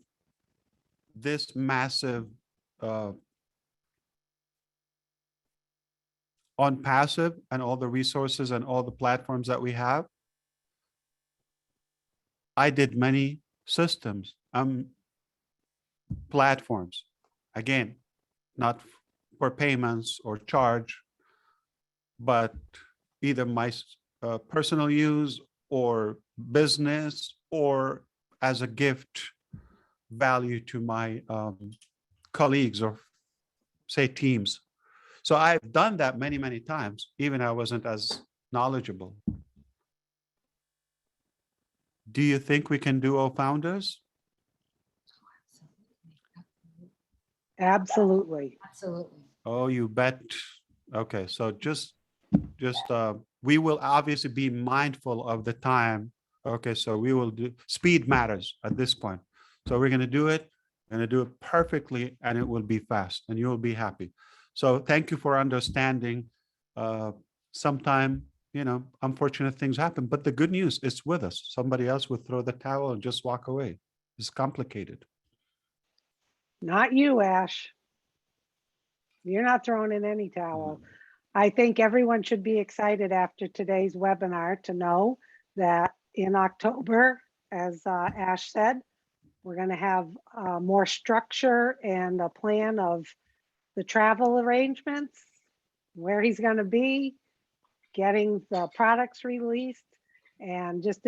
this massive OnPassive and all the resources and all the platforms that we have, I did many systems, platforms. Again, not for payments or charge, but either my personal use or business or as a gift value to my colleagues or say teams. So I've done that many, many times, even I wasn't as knowledgeable. Do you think we can do O-Founders? Absolutely. Absolutely. Oh, you bet. Okay, so just we will obviously be mindful of the time. Okay, so we will do, speed matters at this point. So we're going to do it, perfectly, and it will be fast and you will be happy. So thank you for understanding. Sometime, unfortunate things happen, but the good news, it's with us. Somebody else would throw the towel and just walk away. It's complicated. Not you, Ash. You're not throwing in any towel. I think everyone should be excited after today's webinar to know that in October, as Ash said, we're going to have more structure and a plan of the travel arrangements, where he's going to be, getting the products released, and just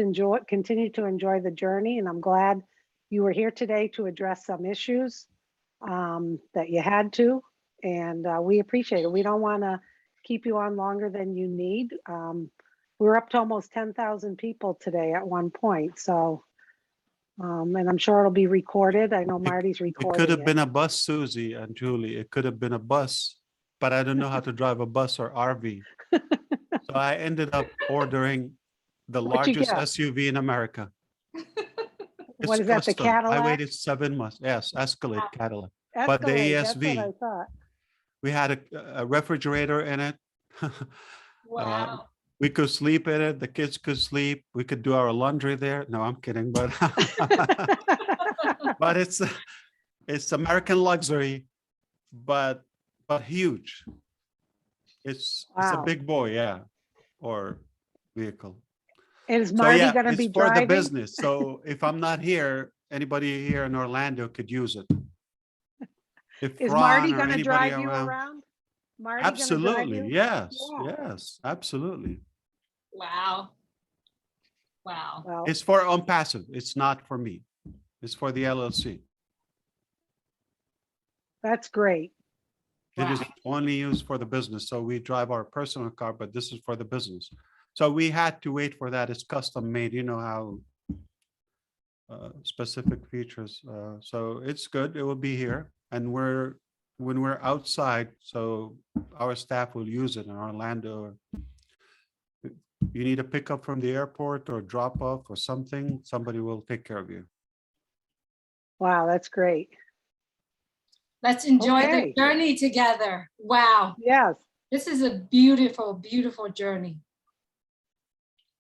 continue to enjoy the journey. And I'm glad you were here today to address some issues that you had to, and we appreciate it. We don't want to keep you on longer than you need. We're up to almost 10,000 people today at one point, so and I'm sure it'll be recorded. I know Marty's It recording could have been a bus, Susie and Julie. It could have been a bus, but I don't know how to drive a bus or RV. So I ended up ordering the What'd you largest get? SUV in America. What It's is that, the custom. I Cadillac? waited 7 months. Yes, Escalade Cadillac. But the Escalade, that's what I ESV, thought. we had a refrigerator in it. Wow. We could sleep in it. The kids could sleep. We could do our laundry there. No, I'm kidding, but but it's American luxury, but huge. It's a Wow. big boy, yeah, or vehicle. Is So Marty yeah, gonna it's be for the driving? business. So if I'm not here, anybody here in Orlando could use it. If Is Ron Marty or gonna anybody drive you around, around? Marty gonna drive absolutely, you? yes, Yeah. yes, absolutely. Wow. Wow. Well, It's for on passive. It's not for me. It's for the LLC. that's great. It is Wow. only used for the business. So we drive our personal car, but this is for the business. So we had to wait for that. It's custom made. You know how specific features. So it's good. It will be here, and when we're outside, so our staff will use it in Orlando. You need a pickup from the airport or drop off or something, somebody will take care of you. Wow, that's great. Let's enjoy Okay. the journey together. Wow. Yes, This is a beautiful, beautiful journey.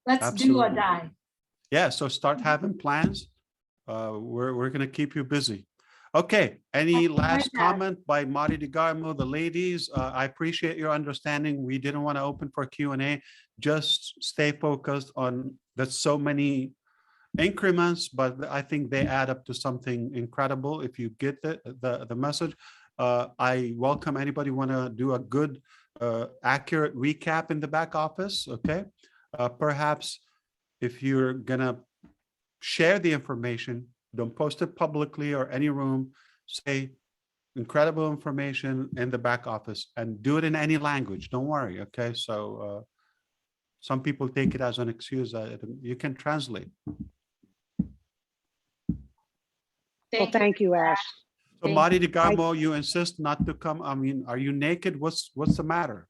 Let's do or Absolutely. die. Yeah, so start having plans. We're gonna keep you busy. Okay, any last that. comment by Marty DeGarmo, the ladies? I appreciate your understanding. We didn't want to open for Q&A. Just stay focused on, there's so many increments, but I think they add up to something incredible if you get the message. I welcome anybody want to do a good, accurate recap in the back office, okay? Perhaps if you're gonna share the information, don't post it publicly or any room, say incredible information in the back office and do it in any language. Don't worry, okay? So some people take it as an excuse that you can translate. well, thank you, Ash. So Thank Marty DeGarmo, you insist not to come. I mean, are you naked? What's the matter?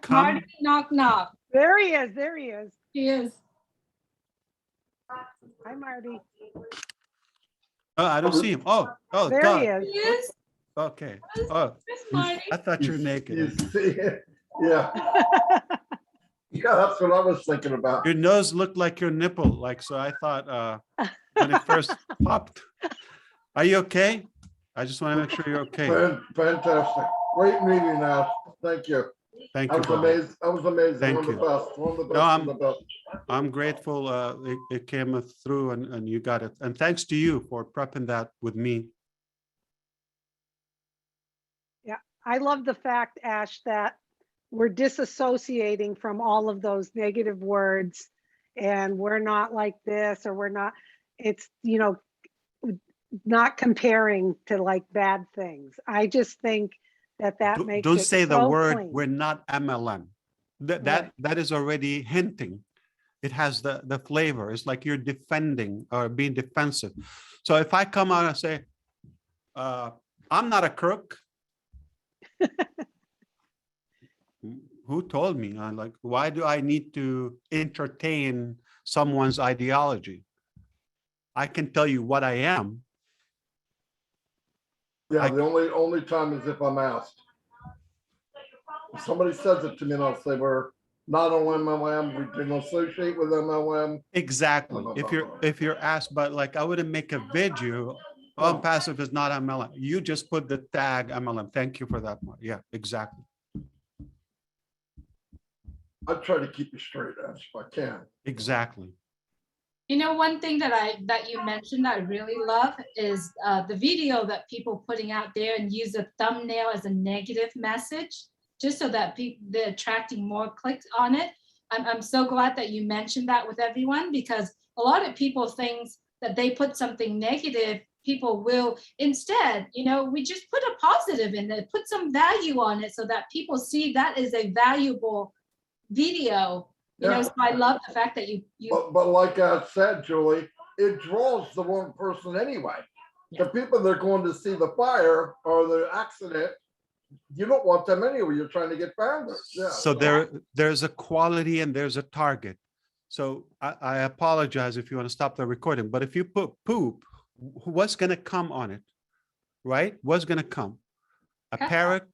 Come. Marty, knock, knock. There he is, there he is. He is. Hi, Marty. Oh, I don't see him. Oh, There he God. is. He is. Okay. Oh, There's Marty. I thought you're You naked. see it? Yeah, yeah, that's what I was thinking about. Your nose looked like your nipple, like, so I thought, when it first popped. Are you okay? I just want to make sure you're okay. Fantastic. Great meeting now. Thank you. Thank I you. was brother. amazed. I was amazing. Thank One of the you. best. One of the best. No, One of the best. I'm grateful it came through and you got it. And thanks to you for prepping that with me. I love the fact, Ash, that we're disassociating from all of those negative words and we're not like this or we're not, it's, you know, not comparing to like bad things. I just think that makes Don't it say the so word, clean. we're not MLM. Right. That is already hinting. It has the flavor. It's like you're defending or being defensive. So if I come out and say, I'm not a crook. Who told me? I'm like, why do I need to entertain someone's ideology? I can tell you what I am. Yeah, I- the only time is if I'm asked. If somebody says it to me and I'll say, we're not on MLM, we didn't associate with MLM. Exactly. If you're asked, but like I wouldn't make a video on passive is not MLM. You just put the tag MLM. Thank you for that one. Yeah, exactly. I try to keep you straight edge if I can. Exactly. You know, one thing that you mentioned that I really love is the video that people putting out there and use a thumbnail as a negative message, just so that they're attracting more clicks on it. I'm so glad that you mentioned that with everyone, because a lot of people think that they put something negative, people will instead, you know, we just put a positive in it, put some value on it so that people see that is a valuable video. You know, Yeah. so I love the fact that you But like I said, Julie, it draws the wrong person anyway. The people that are going to see the fire or the accident, you don't want them anyway. You're trying to get founders. Yeah. So there's a quality and there's a target. So I apologize if you want to stop the recording, but if you put poop, what's going to come on it? Right? What's going to come? A Okay. parrot,